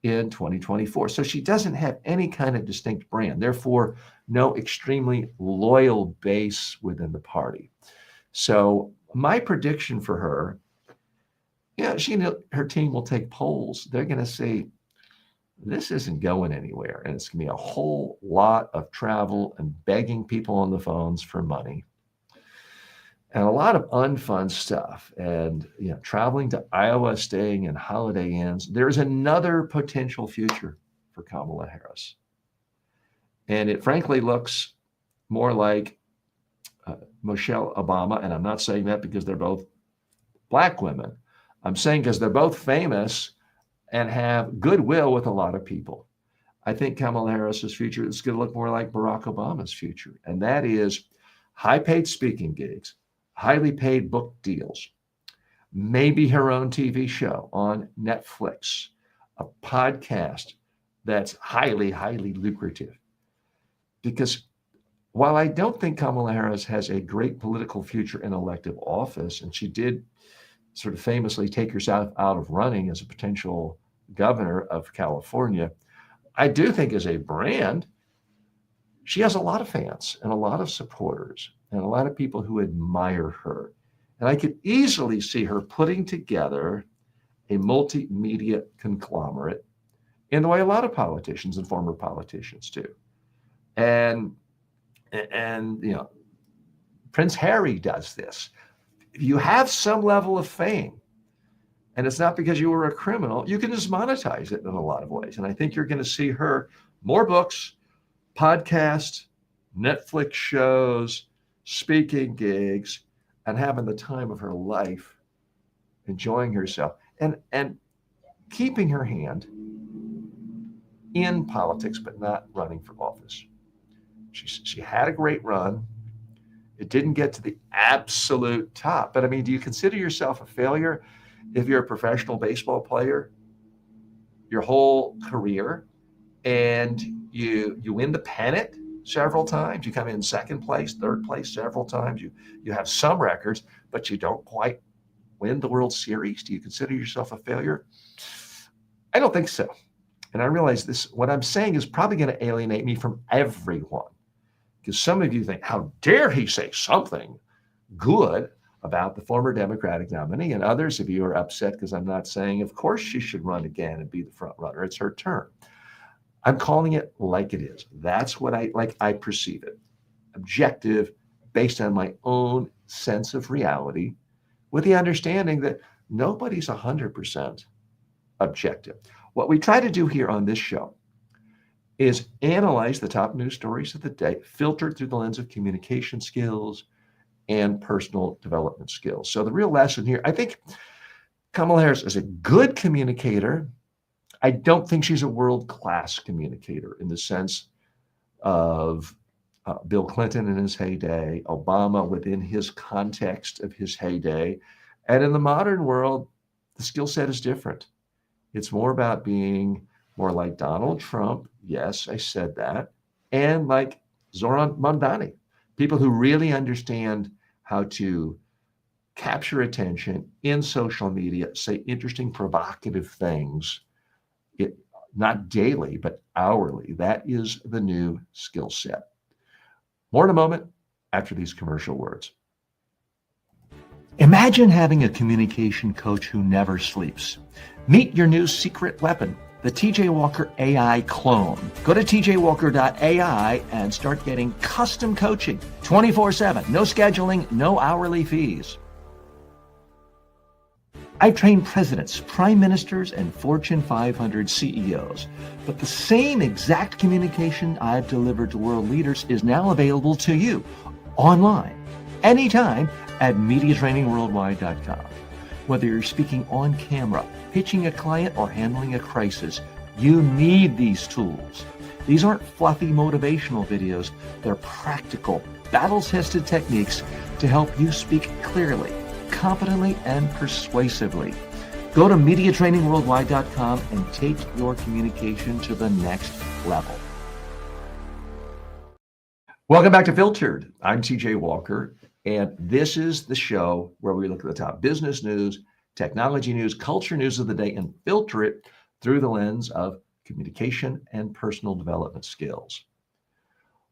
Speaker 1: in 2024. So she doesn't have any kind of distinct brand, therefore no extremely loyal base within the party. So my prediction for her, she and her team will take polls. They're going to say, this isn't going anywhere. And it's going to be a whole lot of travel and begging people on the phones for money and a lot of unfun stuff. And, traveling to Iowa, staying in Holiday Inns. There's another potential future for Kamala Harris. And it frankly looks more like Michelle Obama. And I'm not saying that because they're both Black women. I'm saying because they're both famous and have goodwill with a lot of people. I think Kamala Harris's future is going to look more like Barack Obama's future. And that is high-paid speaking gigs, highly paid book deals, maybe her own TV show on Netflix, a podcast that's highly, highly lucrative. Because while I don't think Kamala Harris has a great political future in elective office, and she did sort of famously take herself out of running as a potential governor of California, I do think as a brand, she has a lot of fans and a lot of supporters and a lot of people who admire her. And I could easily see her putting together a multimedia conglomerate in the way a lot of politicians and former politicians do. And Prince Harry does this. If you have some level of fame, and it's not because you were a criminal, you can just monetize it in a lot of ways. And I think you're going to see her more books, podcasts, Netflix shows, speaking gigs, and having the time of her life, enjoying herself, and keeping her hand in politics, but not running for office. She had a great run. It didn't get to the absolute top. But I mean, do you consider yourself a failure if you're a professional baseball player your whole career and you win the pennant several times? You come in second place, third place several times. You have some records, but you don't quite win the World Series. Do you consider yourself a failure? I don't think so. And I realize this, what I'm saying is probably going to alienate me from everyone. Because some of you think, how dare he say something good about the former Democratic nominee? And others of you are upset because I'm not saying, of course, she should run again and be the front runner. It's her turn. I'm calling it like it is. That's what I perceive it. Objective, based on my own sense of reality, with the understanding that nobody's 100% objective. What we try to do here on this show is analyze the top news stories of the day, filtered through the lens of communication skills and personal development skills. So the real lesson here, I think Kamala Harris is a good communicator. I don't think she's a world-class communicator in the sense of Bill Clinton in his heyday, Obama within his context of his heyday. And in the modern world, the skill set is different. It's more about being more like Donald Trump. Yes, I said that. And like Zoran Mondani, people who really understand how to capture attention in social media, say interesting, provocative things, not daily, but hourly. That is the new skill set. More in a moment after these commercial words. Imagine having a communication coach who never sleeps. Meet your new secret weapon, the TJ Walker AI clone. Go to tjwalker.ai and start getting custom coaching 24/7. No scheduling, no hourly fees. I train presidents, prime ministers, and Fortune 500 CEOs. But the same exact communication I've delivered to world leaders is now available to you online, anytime at MediaTrainingWorldwide.com. Whether you're speaking on camera, pitching a client, or handling a crisis, you need these tools. These aren't fluffy motivational videos. They're practical, battle-tested techniques to help you speak clearly, confidently, and persuasively. Go to MediaTrainingWorldwide.com and take your communication to the next level. Welcome back to Filtered. I'm TJ Walker, and this is the show where we look at the top business news, technology news, culture news of the day, and filter it through the lens of communication and personal development skills.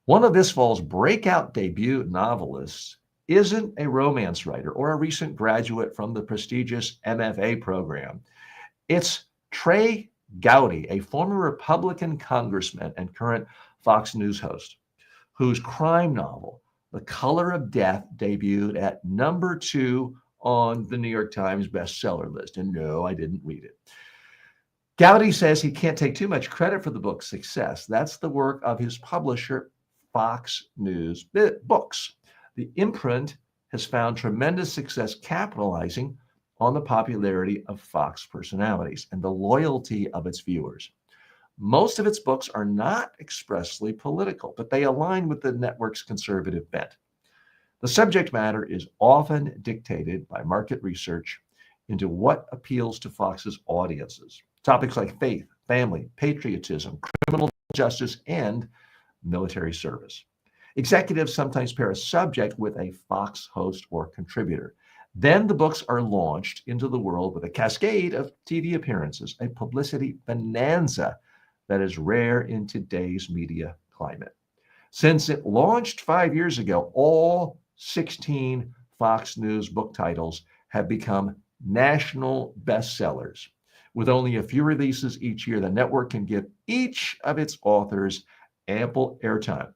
Speaker 1: One of this fall's breakout debut novelists isn't a romance writer or a recent graduate from the prestigious MFA program. It's Trey Gowdy, a former Republican congressman and current Fox News host, whose crime novel, The Color of Death, debuted at number 2 on the New York Times bestseller list. And no, I didn't read it. Gowdy says he can't take too much credit for the book's success. That's the work of his publisher, Fox News Books. The imprint has found tremendous success capitalizing on the popularity of Fox personalities and the loyalty of its viewers. Most of its books are not expressly political, but they align with the network's conservative bent. The subject matter is often dictated by market research into what appeals to Fox's audiences. Topics like faith, family, patriotism, criminal justice, and military service. Executives sometimes pair a subject with a Fox host or contributor. Then the books are launched into the world with a cascade of TV appearances, a publicity bonanza that is rare in today's media climate. Since it launched 5 years ago, all 16 Fox News book titles have become national bestsellers. With only a few releases each year, the network can give each of its authors ample airtime,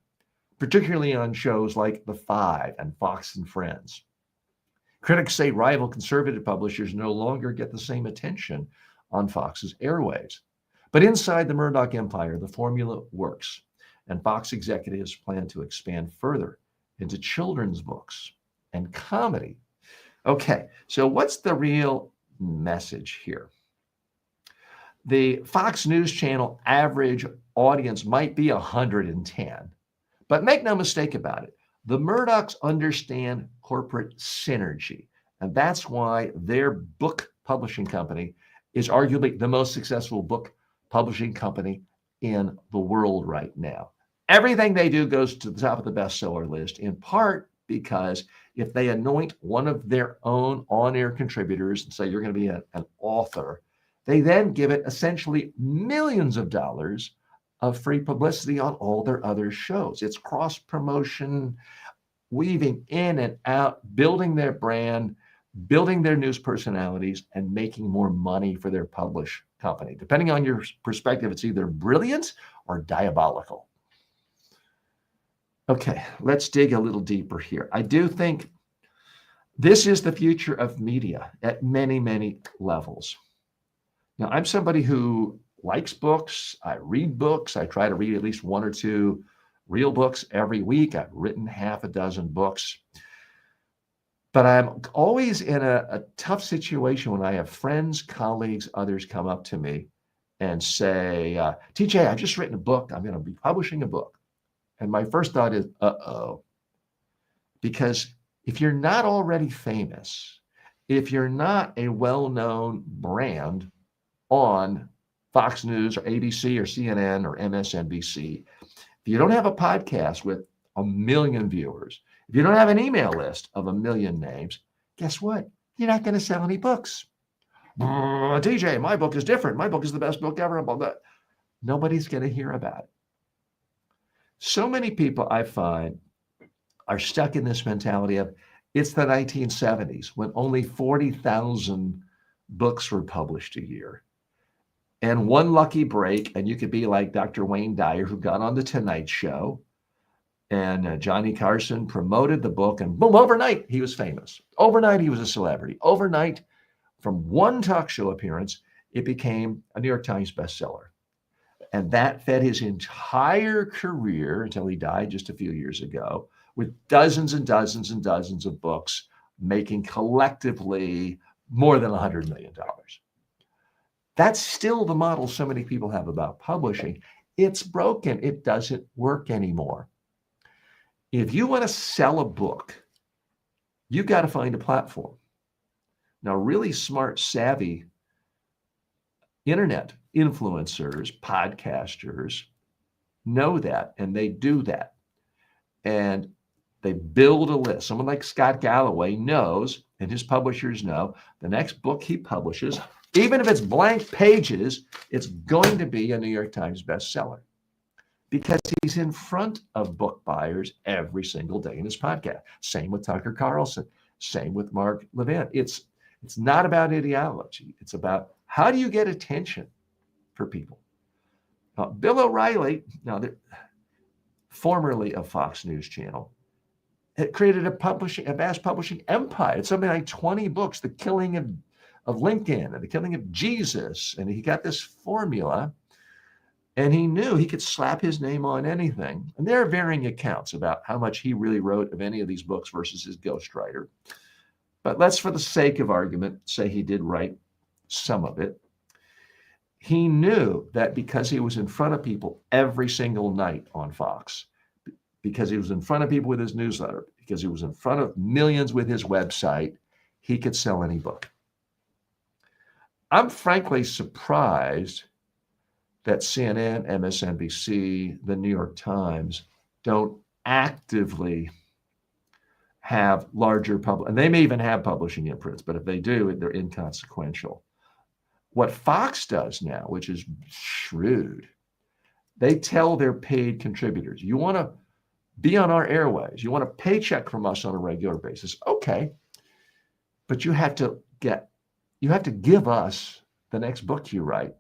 Speaker 1: particularly on shows like The Five and Fox and Friends. Critics say rival conservative publishers no longer get the same attention on Fox's airwaves. But inside the Murdoch empire, the formula works, and Fox executives plan to expand further into children's books and comedy. Okay, so what's the real message here? The Fox News Channel average audience might be 110, but make no mistake about it, the Murdochs understand corporate synergy, and that's why their book publishing company is arguably the most successful book publishing company in the world right now. Everything they do goes to the top of the bestseller list, in part because if they anoint one of their own on-air contributors and say you're going to be an author, They then give it essentially millions of dollars of free publicity on all their other shows. It's cross promotion, weaving in and out, building their brand, building their news personalities, and making more money for their published company. Depending on your perspective, it's either brilliant or diabolical. Okay, let's dig a little deeper here. I do think this is the future of media at many, many levels. Now, I'm somebody who likes books. I read books. I try to read at least one or two real books every week. I've written half a dozen books. But I'm always in a tough situation when I have friends, colleagues, others come up to me and say, TJ, I've just written a book. I'm going to be publishing a book. And my first thought is, uh-oh. Because if you're not already famous, if you're not a well-known brand on Fox News or ABC or CNN or MSNBC, if you don't have a podcast with 1 million viewers, if you don't have an email list of 1 million names, guess what? You're not going to sell any books. TJ, my book is different. My book is the best book ever. Blah, blah. Nobody's going to hear about it. So many people I find are stuck in this mentality of it's the 1970s when only 40,000 books were published a year. And one lucky break, and you could be like Dr. Wayne Dyer, who got on the Tonight Show, and Johnny Carson promoted the book, and boom, overnight, he was famous. Overnight, he was a celebrity. Overnight, from one talk show appearance, it became a New York Times bestseller. And that fed his entire career until he died just a few years ago, with dozens and dozens and dozens of books, making collectively more than $100 million. That's still the model so many people have about publishing. It's broken. It doesn't work anymore. If you want to sell a book, you've got to find a platform. Now, really smart, savvy internet influencers, podcasters know that, and they do that. And they build a list. Someone like Scott Galloway knows, and his publishers know, the next book he publishes, even if it's blank pages, it's going to be a New York Times bestseller because he's in front of book buyers every single day in his podcast. Same with Tucker Carlson. Same with Mark Levin. It's not about ideology. It's about how do you get attention for people. Bill O'Reilly, formerly of Fox News Channel, had created a vast publishing empire. It's something like 20 books, The Killing of Lincoln and The Killing of Jesus. And he got this formula, and he knew he could slap his name on anything. And there are varying accounts about how much he really wrote of any of these books versus his ghostwriter. But let's, for the sake of argument, say he did write some of it. He knew that because he was in front of people every single night on Fox, because he was in front of people with his newsletter, because he was in front of millions with his website, he could sell any book. I'm frankly surprised that CNN, MSNBC, the New York Times don't actively have larger and they may even have publishing imprints, but if they do, they're inconsequential. What Fox does now, which is shrewd, they tell their paid contributors, you want to be on our airways, you want a paycheck from us on a regular basis, okay, but you have to give us the next book you write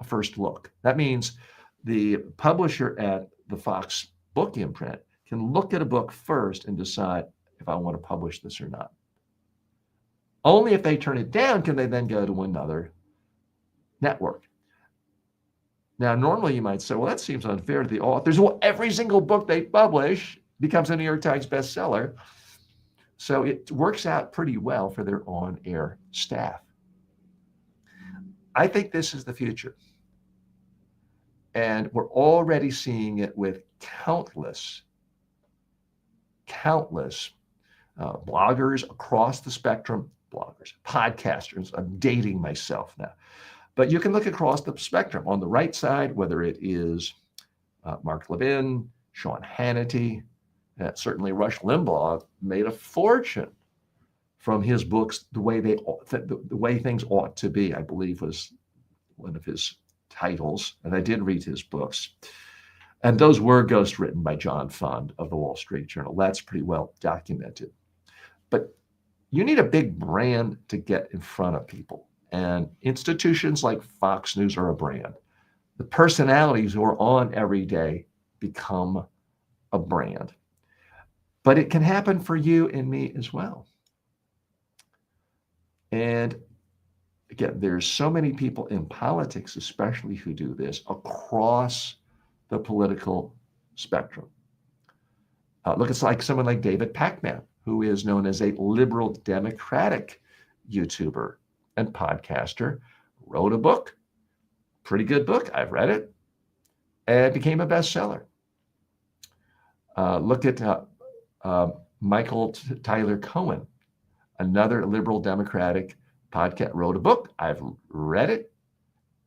Speaker 1: a first look. That means the publisher at the Fox book imprint can look at a book first and decide if I want to publish this or not. Only if they turn it down can they then go to another network. Now, normally you might say, well, that seems unfair to the authors. Well, every single book they publish becomes a New York Times bestseller. So it works out pretty well for their on-air staff. I think this is the future. And we're already seeing it with countless bloggers across the spectrum, podcasters. I'm dating myself now. But you can look across the spectrum. On the right side, whether it is Mark Levin, Sean Hannity, certainly Rush Limbaugh made a fortune from his books, the way things ought to be, I believe was one of his titles, and I did read his books. And those were ghostwritten by John Fund of the Wall Street Journal. That's pretty well documented. But you need a big brand to get in front of people. And institutions like Fox News are a brand. The personalities who are on every day become a brand. But it can happen for you and me as well. And again, there's so many people in politics, especially, who do this across the political spectrum. Look, it's like someone like David Pakman, who is known as a liberal democratic YouTuber and podcaster, wrote a book, pretty good book. I've read it, and it became a bestseller. Look at Michael Tyler Cohen, another liberal democratic podcast, wrote a book. I've read it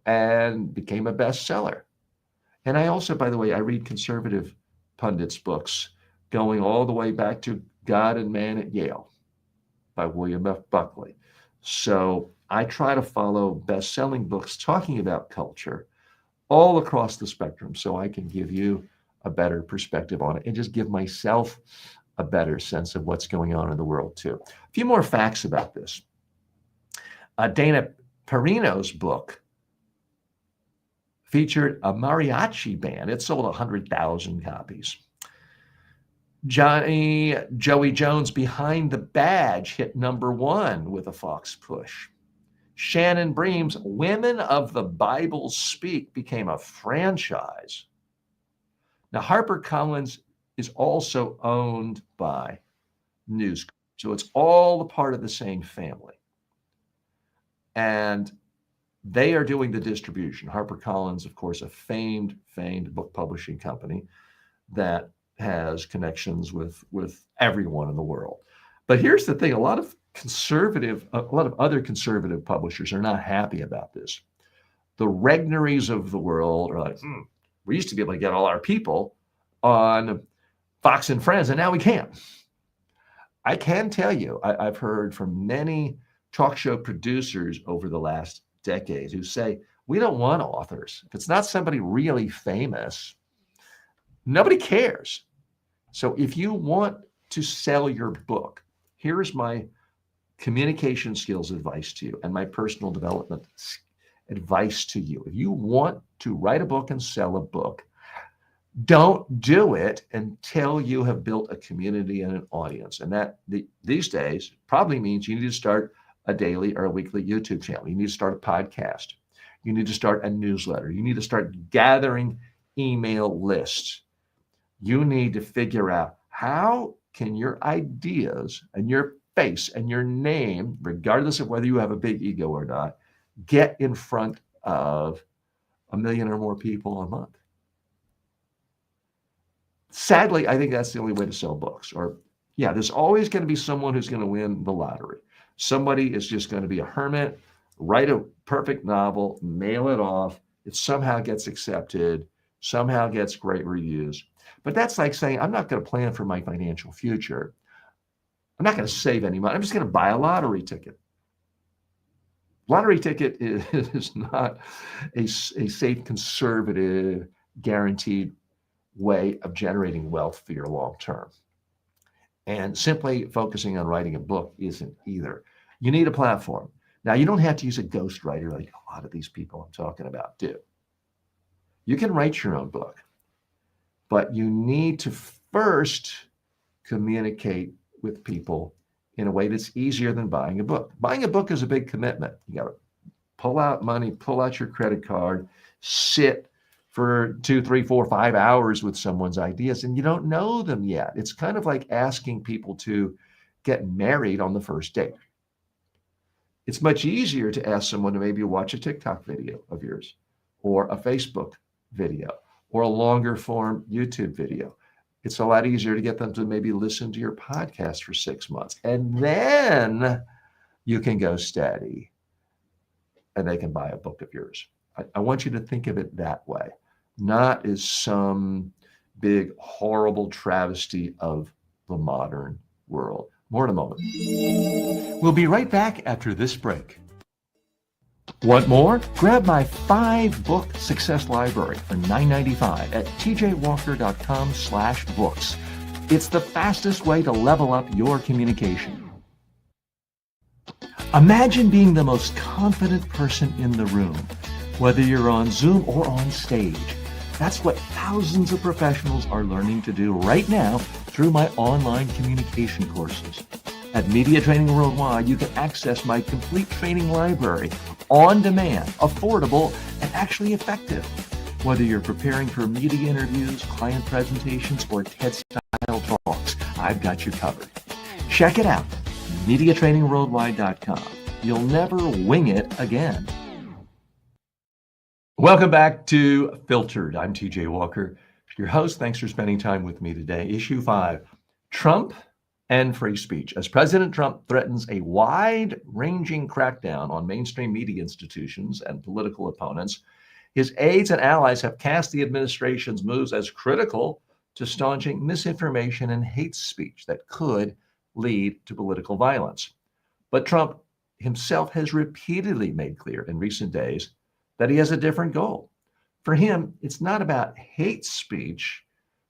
Speaker 1: and became a bestseller. And I also, by the way, I read conservative pundits' books going all the way back to God and Man at Yale by William F. Buckley. So I try to follow best-selling books talking about culture all across the spectrum so I can give you a better perspective on it and just give myself a better sense of what's going on in the world too. A few more facts about this. Dana Perino's book featured a mariachi band. It sold 100,000 copies. Joey Jones' Behind the Badge hit #1 with a Fox push. Shannon Bream's Women of the Bible Speak became a franchise. Now, HarperCollins is also owned by News Corp, so it's all a part of the same family. And they are doing the distribution. HarperCollins, of course, a famed book publishing company that has connections with everyone in the world. But here's the thing: a lot of other conservative publishers are not happy about this. The Regnerys of the world are like, we used to be able to get all our people on Fox and Friends, and now we can't. I can tell you, I've heard from many talk show producers over the last decade who say, we don't want authors. If it's not somebody really famous, nobody cares. So if you want to sell your book, here's my communication skills advice to you and my personal development advice to you. If you want to write a book and sell a book, don't do it until you have built a community and an audience. And that these days probably means you need to start a daily or a weekly YouTube channel. You need to start a podcast. You need to start a newsletter. You need to start gathering email lists. You need to figure out how can your ideas and your face and your name, regardless of whether you have a big ego or not, get in front of 1 million or more people a month. Sadly, I think that's the only way to sell books. Or, yeah, there's always going to be someone who's going to win the lottery. Somebody is just going to be a hermit, write a perfect novel, mail it off. It somehow gets accepted, somehow gets great reviews. But that's like saying, I'm not going to plan for my financial future. I'm not going to save any money. I'm just going to buy a lottery ticket. Lottery ticket is not a safe, conservative, guaranteed way of generating wealth for your long term. And simply focusing on writing a book isn't either. You need a platform. Now, you don't have to use a ghostwriter like a lot of these people I'm talking about do. You can write your own book, but you need to first communicate with people in a way that's easier than buying a book. Buying a book is a big commitment. You got to pull out money, pull out your credit card, sit for 2, 3, 4, 5 hours with someone's ideas, and you don't know them yet. It's kind of like asking people to get married on the first date. It's much easier to ask someone to maybe watch a TikTok video of yours, or a Facebook video, or a longer form YouTube video. It's a lot easier to get them to maybe listen to your podcast for 6 months. And then you can go steady and they can buy a book of yours. I want you to think of it that way, not as some big, horrible travesty of the modern world. More in a moment. We'll be right back after this break. Want more? Grab my 5-book success library for $9.95 at tjwalker.com/books. It's the fastest way to level up your communication. Imagine being the most confident person in the room, whether you're on Zoom or on stage. That's what thousands of professionals are learning to do right now through my online communication courses. At Media Training Worldwide, you can access my complete training library on demand, affordable, and actually effective. Whether you're preparing for media interviews, client presentations, or TED-style talks, I've got you covered. Check it out, MediaTrainingWorldwide.com. You'll never wing it again. Welcome back to Filtered. I'm TJ Walker, your host. Thanks for spending time with me today. Issue 5, Trump and free speech. As President Trump threatens a wide-ranging crackdown on mainstream media institutions and political opponents, his aides and allies have cast the administration's moves as critical to staunching misinformation and hate speech that could lead to political violence. But Trump himself has repeatedly made clear in recent days that he has a different goal. For him, it's not about hate speech,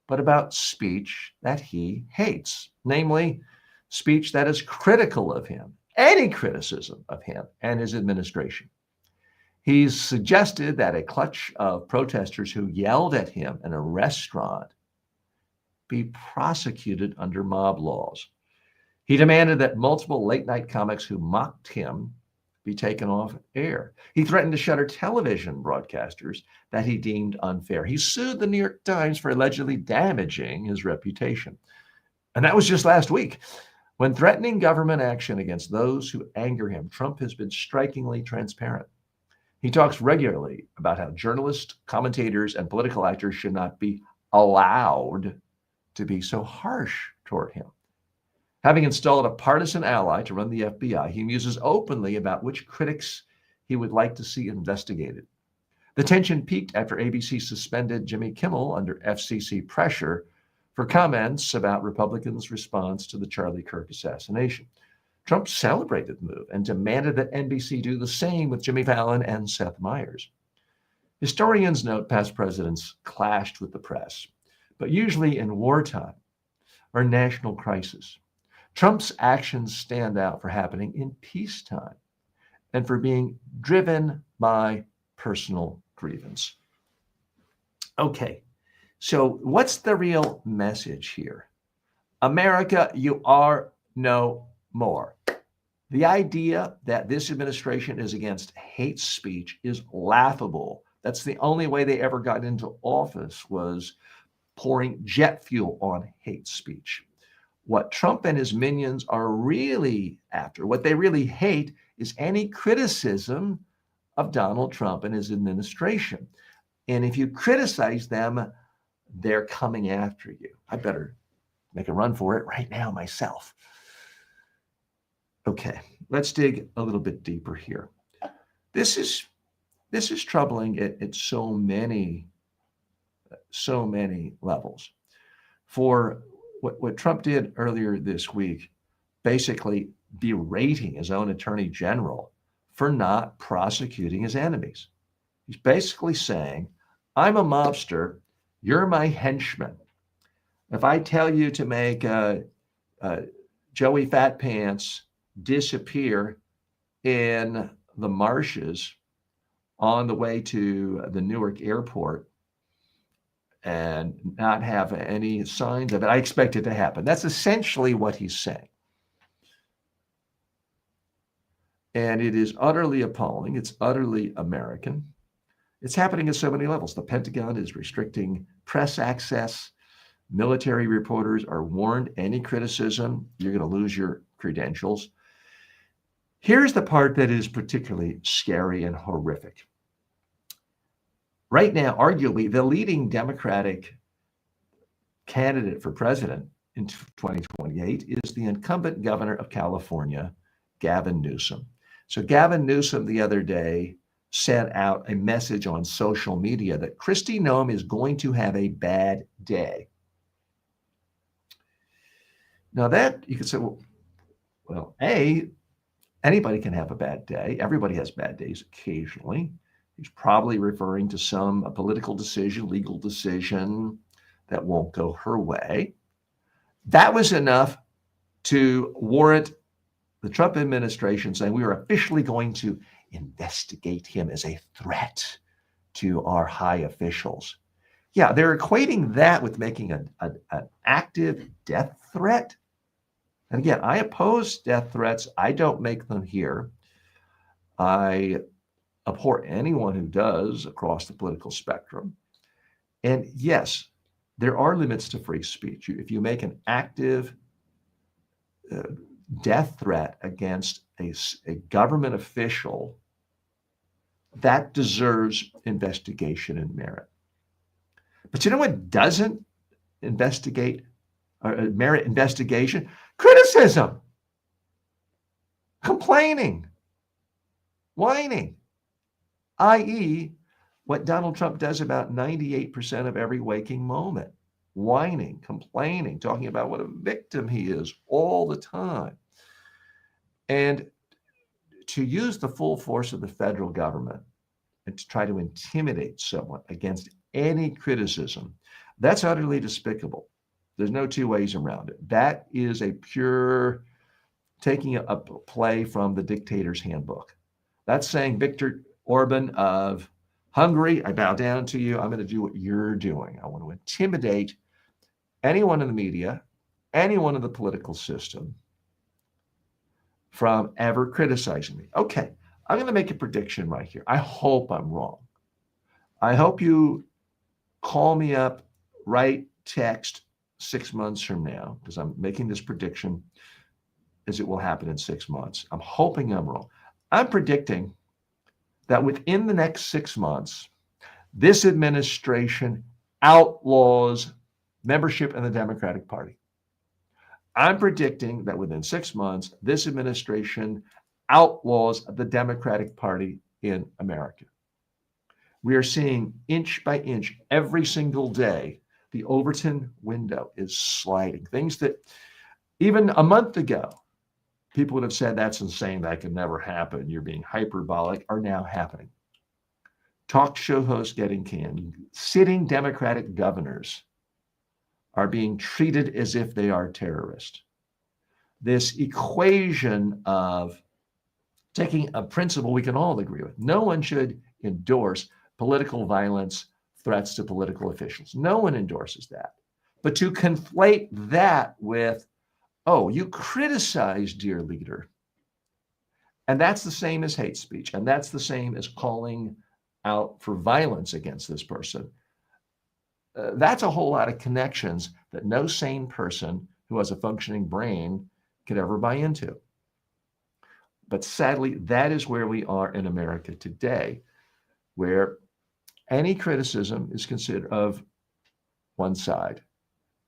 Speaker 1: but about speech that he hates, namely speech that is critical of him, any criticism of him and his administration. He's suggested that a clutch of protesters who yelled at him in a restaurant be prosecuted under mob laws. He demanded that multiple late-night comics who mocked him be taken off air. He threatened to shutter television broadcasters that he deemed unfair. He sued the New York Times for allegedly damaging his reputation. And that was just last week. When threatening government action against those who anger him, Trump has been strikingly transparent. He talks regularly about how journalists, commentators, and political actors should not be allowed to be so harsh toward him. Having installed a partisan ally to run the FBI, he muses openly about which critics he would like to see investigated. The tension peaked after ABC suspended Jimmy Kimmel under FCC pressure for comments about Republicans' response to the Charlie Kirk assassination. Trump celebrated the move and demanded that NBC do the same with Jimmy Fallon and Seth Meyers. Historians note past presidents clashed with the press, but usually in wartime or national crisis. Trump's actions stand out for happening in peacetime and for being driven by personal grievance. Okay, so what's the real message here? America, you are no more. The idea that this administration is against hate speech is laughable. That's the only way they ever got into office, was pouring jet fuel on hate speech. What Trump and his minions are really after, what they really hate, is any criticism of Donald Trump and his administration. And if you criticize them, they're coming after you. I better make a run for it right now myself. Okay, let's dig a little bit deeper here. This is troubling at so many levels. For what Trump did earlier this week, basically berating his own attorney general for not prosecuting his enemies. He's basically saying, I'm a mobster, you're my henchman. If I tell you to make Joey Fat Pants disappear in the marshes on the way to the Newark airport and not have any signs of it, I expect it to happen. That's essentially what he's saying. And it is utterly appalling. It's utterly American. It's happening at so many levels. The Pentagon is restricting press access. Military reporters are warned any criticism, you're going to lose your credentials. Here's the part that is particularly scary and horrific. Right now, arguably, the leading Democratic candidate for president in 2028 is the incumbent governor of California, Gavin Newsom. So Gavin Newsom the other day sent out a message on social media that Kristi Noem is going to have a bad day. Now that you could say, well, A, Anybody can have a bad day. Everybody has bad days occasionally. He's probably referring to a political decision, legal decision that won't go her way. That was enough to warrant the Trump administration saying we are officially going to investigate him as a threat to our high officials. Yeah, they're equating that with making an active death threat. And again, I oppose death threats. I don't make them here. I abhor anyone who does across the political spectrum. And yes, there are limits to free speech. If you make an active death threat against a government official, that deserves investigation and merit. But you know what doesn't merit investigation? Criticism, complaining, whining, i.e., what Donald Trump does about 98% of every waking moment. Whining, complaining, talking about what a victim he is all the time. And to use the full force of the federal government and to try to intimidate someone against any criticism, that's utterly despicable. There's no two ways around it. That is a pure taking a play from the dictator's handbook. That's saying, Viktor Orban of Hungary, I bow down to you. I'm going to do what you're doing. I want to intimidate anyone in the media, anyone in the political system from ever criticizing me. Okay, I'm going to make a prediction right here. I hope I'm wrong. I hope you call me up, write text 6 months from now, because I'm making this prediction as it will happen in 6 months. I'm hoping I'm wrong. I'm predicting that within the next 6 months, this administration outlaws membership in the Democratic Party. I'm predicting that within 6 months, this administration outlaws the Democratic Party in America. We are seeing inch by inch every single day, the Overton window is sliding. Things that even a month ago, people would have said that's insane, that could never happen, you're being hyperbolic, are now happening. Talk show hosts getting canned. Sitting Democratic governors are being treated as if they are terrorists. This equation of taking a principle we can all agree with. No one should endorse political violence, threats to political officials. No one endorses that. But to conflate that with, oh, you criticize, dear leader, and that's the same as hate speech, and that's the same as calling out for violence against this person. That's a whole lot of connections that no sane person who has a functioning brain could ever buy into. But sadly, that is where we are in America today, where any criticism is considered of one side.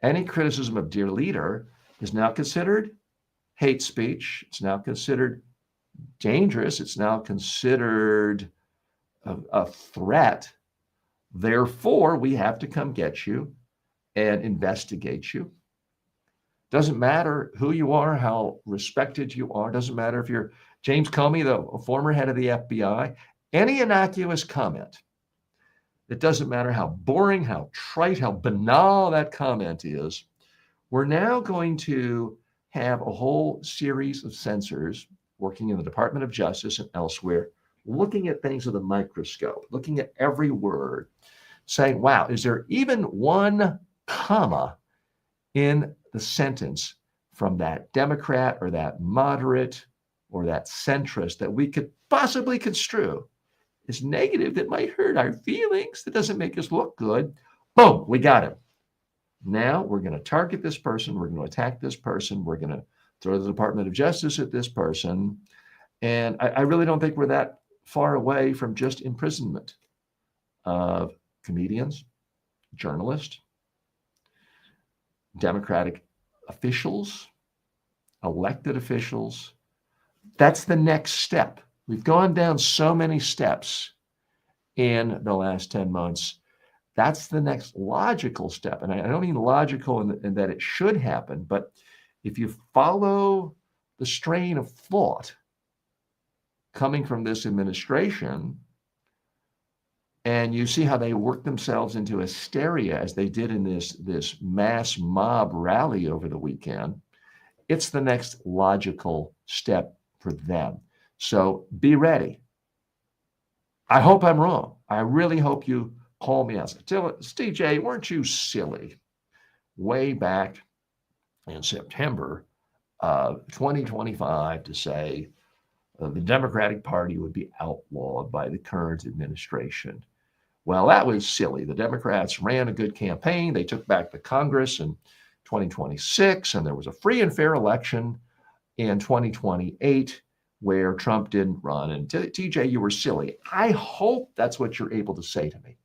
Speaker 1: Any criticism of dear leader is now considered hate speech. It's now considered dangerous. It's now considered a threat. Therefore, we have to come get you and investigate you. Doesn't matter who you are, how respected you are. Doesn't matter if you're James Comey, the former head of the FBI. Any innocuous comment. It doesn't matter how boring, how trite, how banal that comment is. We're now going to have a whole series of censors working in the Department of Justice and elsewhere, looking at things with a microscope, looking at every word, saying, wow, is there even one comma in the sentence from that Democrat or that moderate or that centrist that we could possibly construe as negative, that might hurt our feelings, that doesn't make us look good? Boom, we got him. Now we're going to target this person. We're going to attack this person. We're going to throw the Department of Justice at this person. And I really don't think we're that far away from just imprisonment of comedians, journalists, Democratic officials, elected officials. That's the next step. We've gone down so many steps in the last 10 months. That's the next logical step. And I don't mean logical in that it should happen, but if you follow the strain of thought coming from this administration, and you see how they work themselves into hysteria as they did in this mass mob rally over the weekend, it's the next logical step for them. So be ready. I hope I'm wrong. I really hope you call me out. Steve J, weren't you silly way back in September of 2025 to say the Democratic Party would be outlawed by the current administration? Well, that was silly. The Democrats ran a good campaign. They took back the Congress in 2026, and there was a free and fair election in 2028 where Trump didn't run. And TJ, you were silly. I hope that's what you're able to say to me.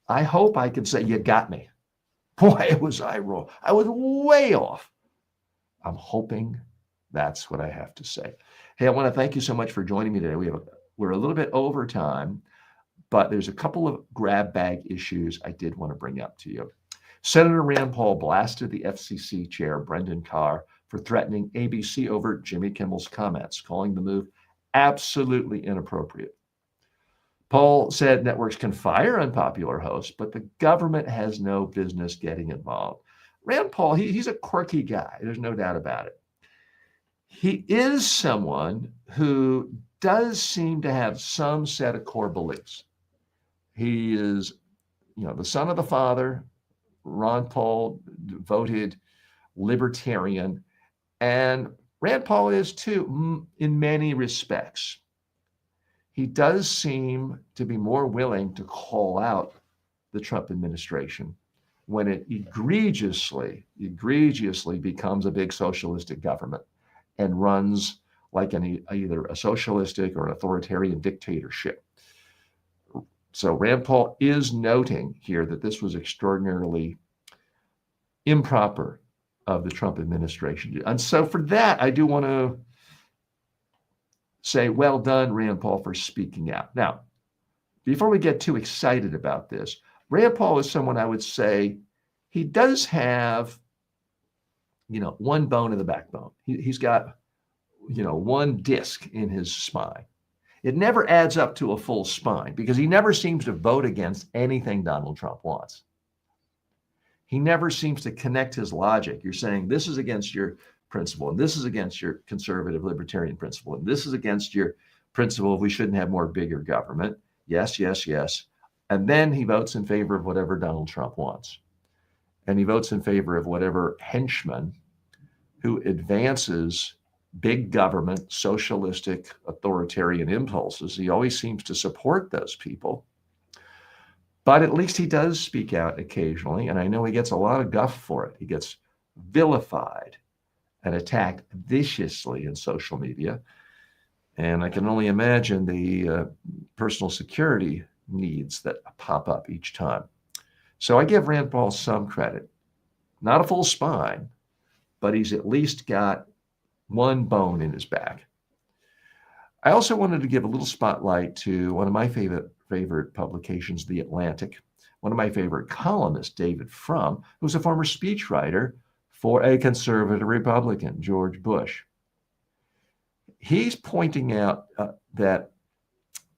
Speaker 1: I hope I can say, you got me. Boy, was I wrong. I was way off. I'm hoping that's what I have to say. Hey, I want to thank you so much for joining me today. We're a little bit over time, but there's a couple of grab bag issues I did want to bring up to you. Senator Rand Paul blasted the FCC chair, Brendan Carr, for threatening ABC over Jimmy Kimmel's comments, calling the move absolutely inappropriate. Paul said networks can fire unpopular hosts, but the government has no business getting involved. Rand Paul, he's a quirky guy. There's no doubt about it. He is someone who does seem to have some set of core beliefs. He is, the son of the father. Ron Paul voted libertarian, and Rand Paul is too, in many respects. He does seem to be more willing to call out the Trump administration when it egregiously becomes a big socialistic government and runs like either a socialistic or an authoritarian dictatorship. So Rand Paul is noting here that this was extraordinarily improper of the Trump administration. And so for that, I do want to say, well done, Rand Paul, for speaking out. Now, before we get too excited about this, Rand Paul is someone I would say he does have, one bone in the backbone. He's got, one disc in his spine. It never adds up to a full spine because he never seems to vote against anything Donald Trump wants. He never seems to connect his logic. You're saying this is against your principle, and this is against your conservative libertarian principle, and this is against your principle of we shouldn't have more bigger government. Yes, yes, yes. And then he votes in favor of whatever Donald Trump wants. And he votes in favor of whatever henchman who advances big government, socialistic, authoritarian impulses. He always seems to support those people. But at least he does speak out occasionally, and I know he gets a lot of guff for it. He gets vilified and attacked viciously in social media. And I can only imagine the personal security needs that pop up each time. So I give Rand Paul some credit. Not a full spine, but he's at least got one bone in his back. I also wanted to give a little spotlight to one of my favorite publications, The Atlantic. One of my favorite columnists, David Frum, who's a former speechwriter for a conservative Republican, George Bush. He's pointing out that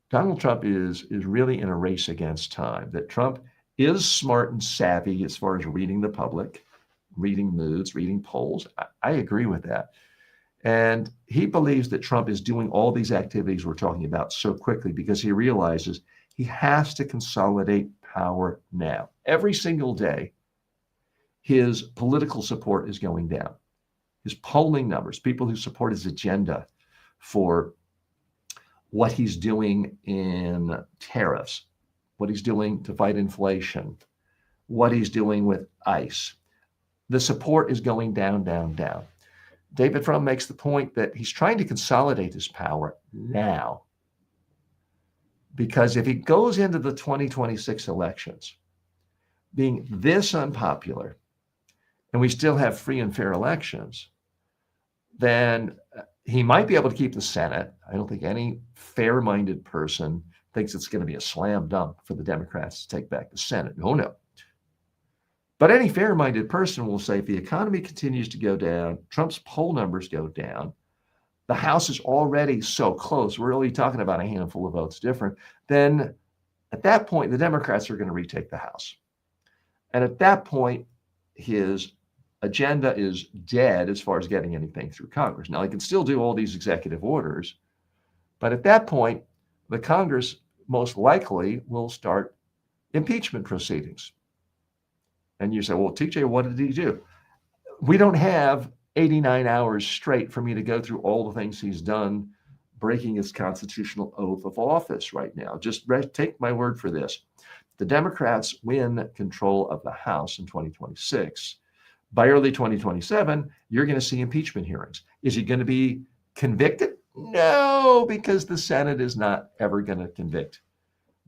Speaker 1: Donald Trump is really in a race against time, that Trump is smart and savvy as far as reading the public, reading moods, reading polls. I agree with that. And he believes that Trump is doing all these activities we're talking about so quickly because he realizes he has to consolidate power now. Every single day, his political support is going down. His polling numbers, people who support his agenda for what he's doing in tariffs, what he's doing to fight inflation, what he's doing with ICE, the support is going down, down, down. David Frum makes the point that he's trying to consolidate his power now. Because if he goes into the 2026 elections being this unpopular, and we still have free and fair elections, then he might be able to keep the Senate. I don't think any fair-minded person thinks it's going to be a slam dunk for the Democrats to take back the Senate. Oh, no. But any fair-minded person will say if the economy continues to go down, Trump's poll numbers go down, the House is already so close, we're really talking about a handful of votes different, then at that point, the Democrats are going to retake the House. And at that point, his agenda is dead as far as getting anything through Congress. Now, he can still do all these executive orders, but at that point, the Congress most likely will start impeachment proceedings. And you say, well, TJ, what did he do? We don't have 89 hours straight for me to go through all the things he's done, breaking his constitutional oath of office right now. Just take my word for this. The Democrats win control of the House in 2026. By early 2027, you're going to see impeachment hearings. Is he going to be convicted? No, because the Senate is not ever going to convict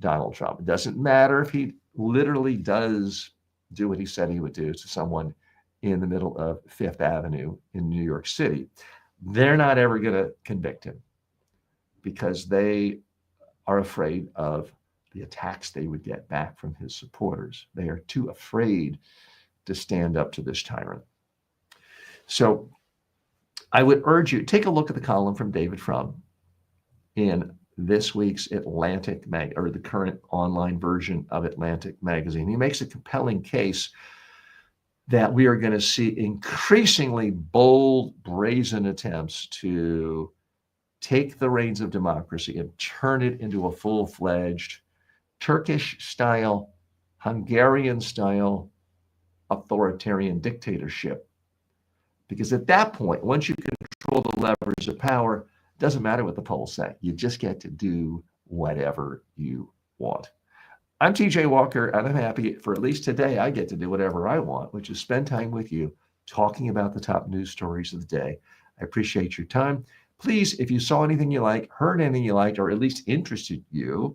Speaker 1: Donald Trump. It doesn't matter if he literally does do what he said he would do to someone in the middle of Fifth Avenue in New York City. They're not ever going to convict him because they are afraid of the attacks they would get back from his supporters. They are too afraid to stand up to this tyrant. So I would urge you, take a look at the column from David Frum in this week's Atlantic or the current online version of Atlantic magazine. He makes a compelling case that we are going to see increasingly bold, brazen attempts to take the reins of democracy and turn it into a full-fledged Turkish-style, Hungarian-style authoritarian dictatorship. Because at that point, once you control the levers of power, it doesn't matter what the polls say. You just get to do whatever you want. I'm TJ Walker, and I'm happy for at least today I get to do whatever I want, which is spend time with you talking about the top news stories of the day. I appreciate your time. Please, if you saw anything you like, heard anything you liked, or at least interested you,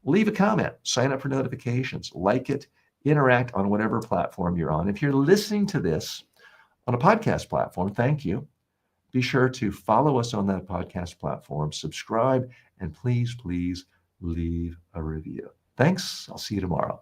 Speaker 1: leave a comment, sign up for notifications, like it, interact on whatever platform you're on. If you're listening to this on a podcast platform, thank you. Be sure to follow us on that podcast platform, subscribe, and please, please leave a review. Thanks. I'll see you tomorrow.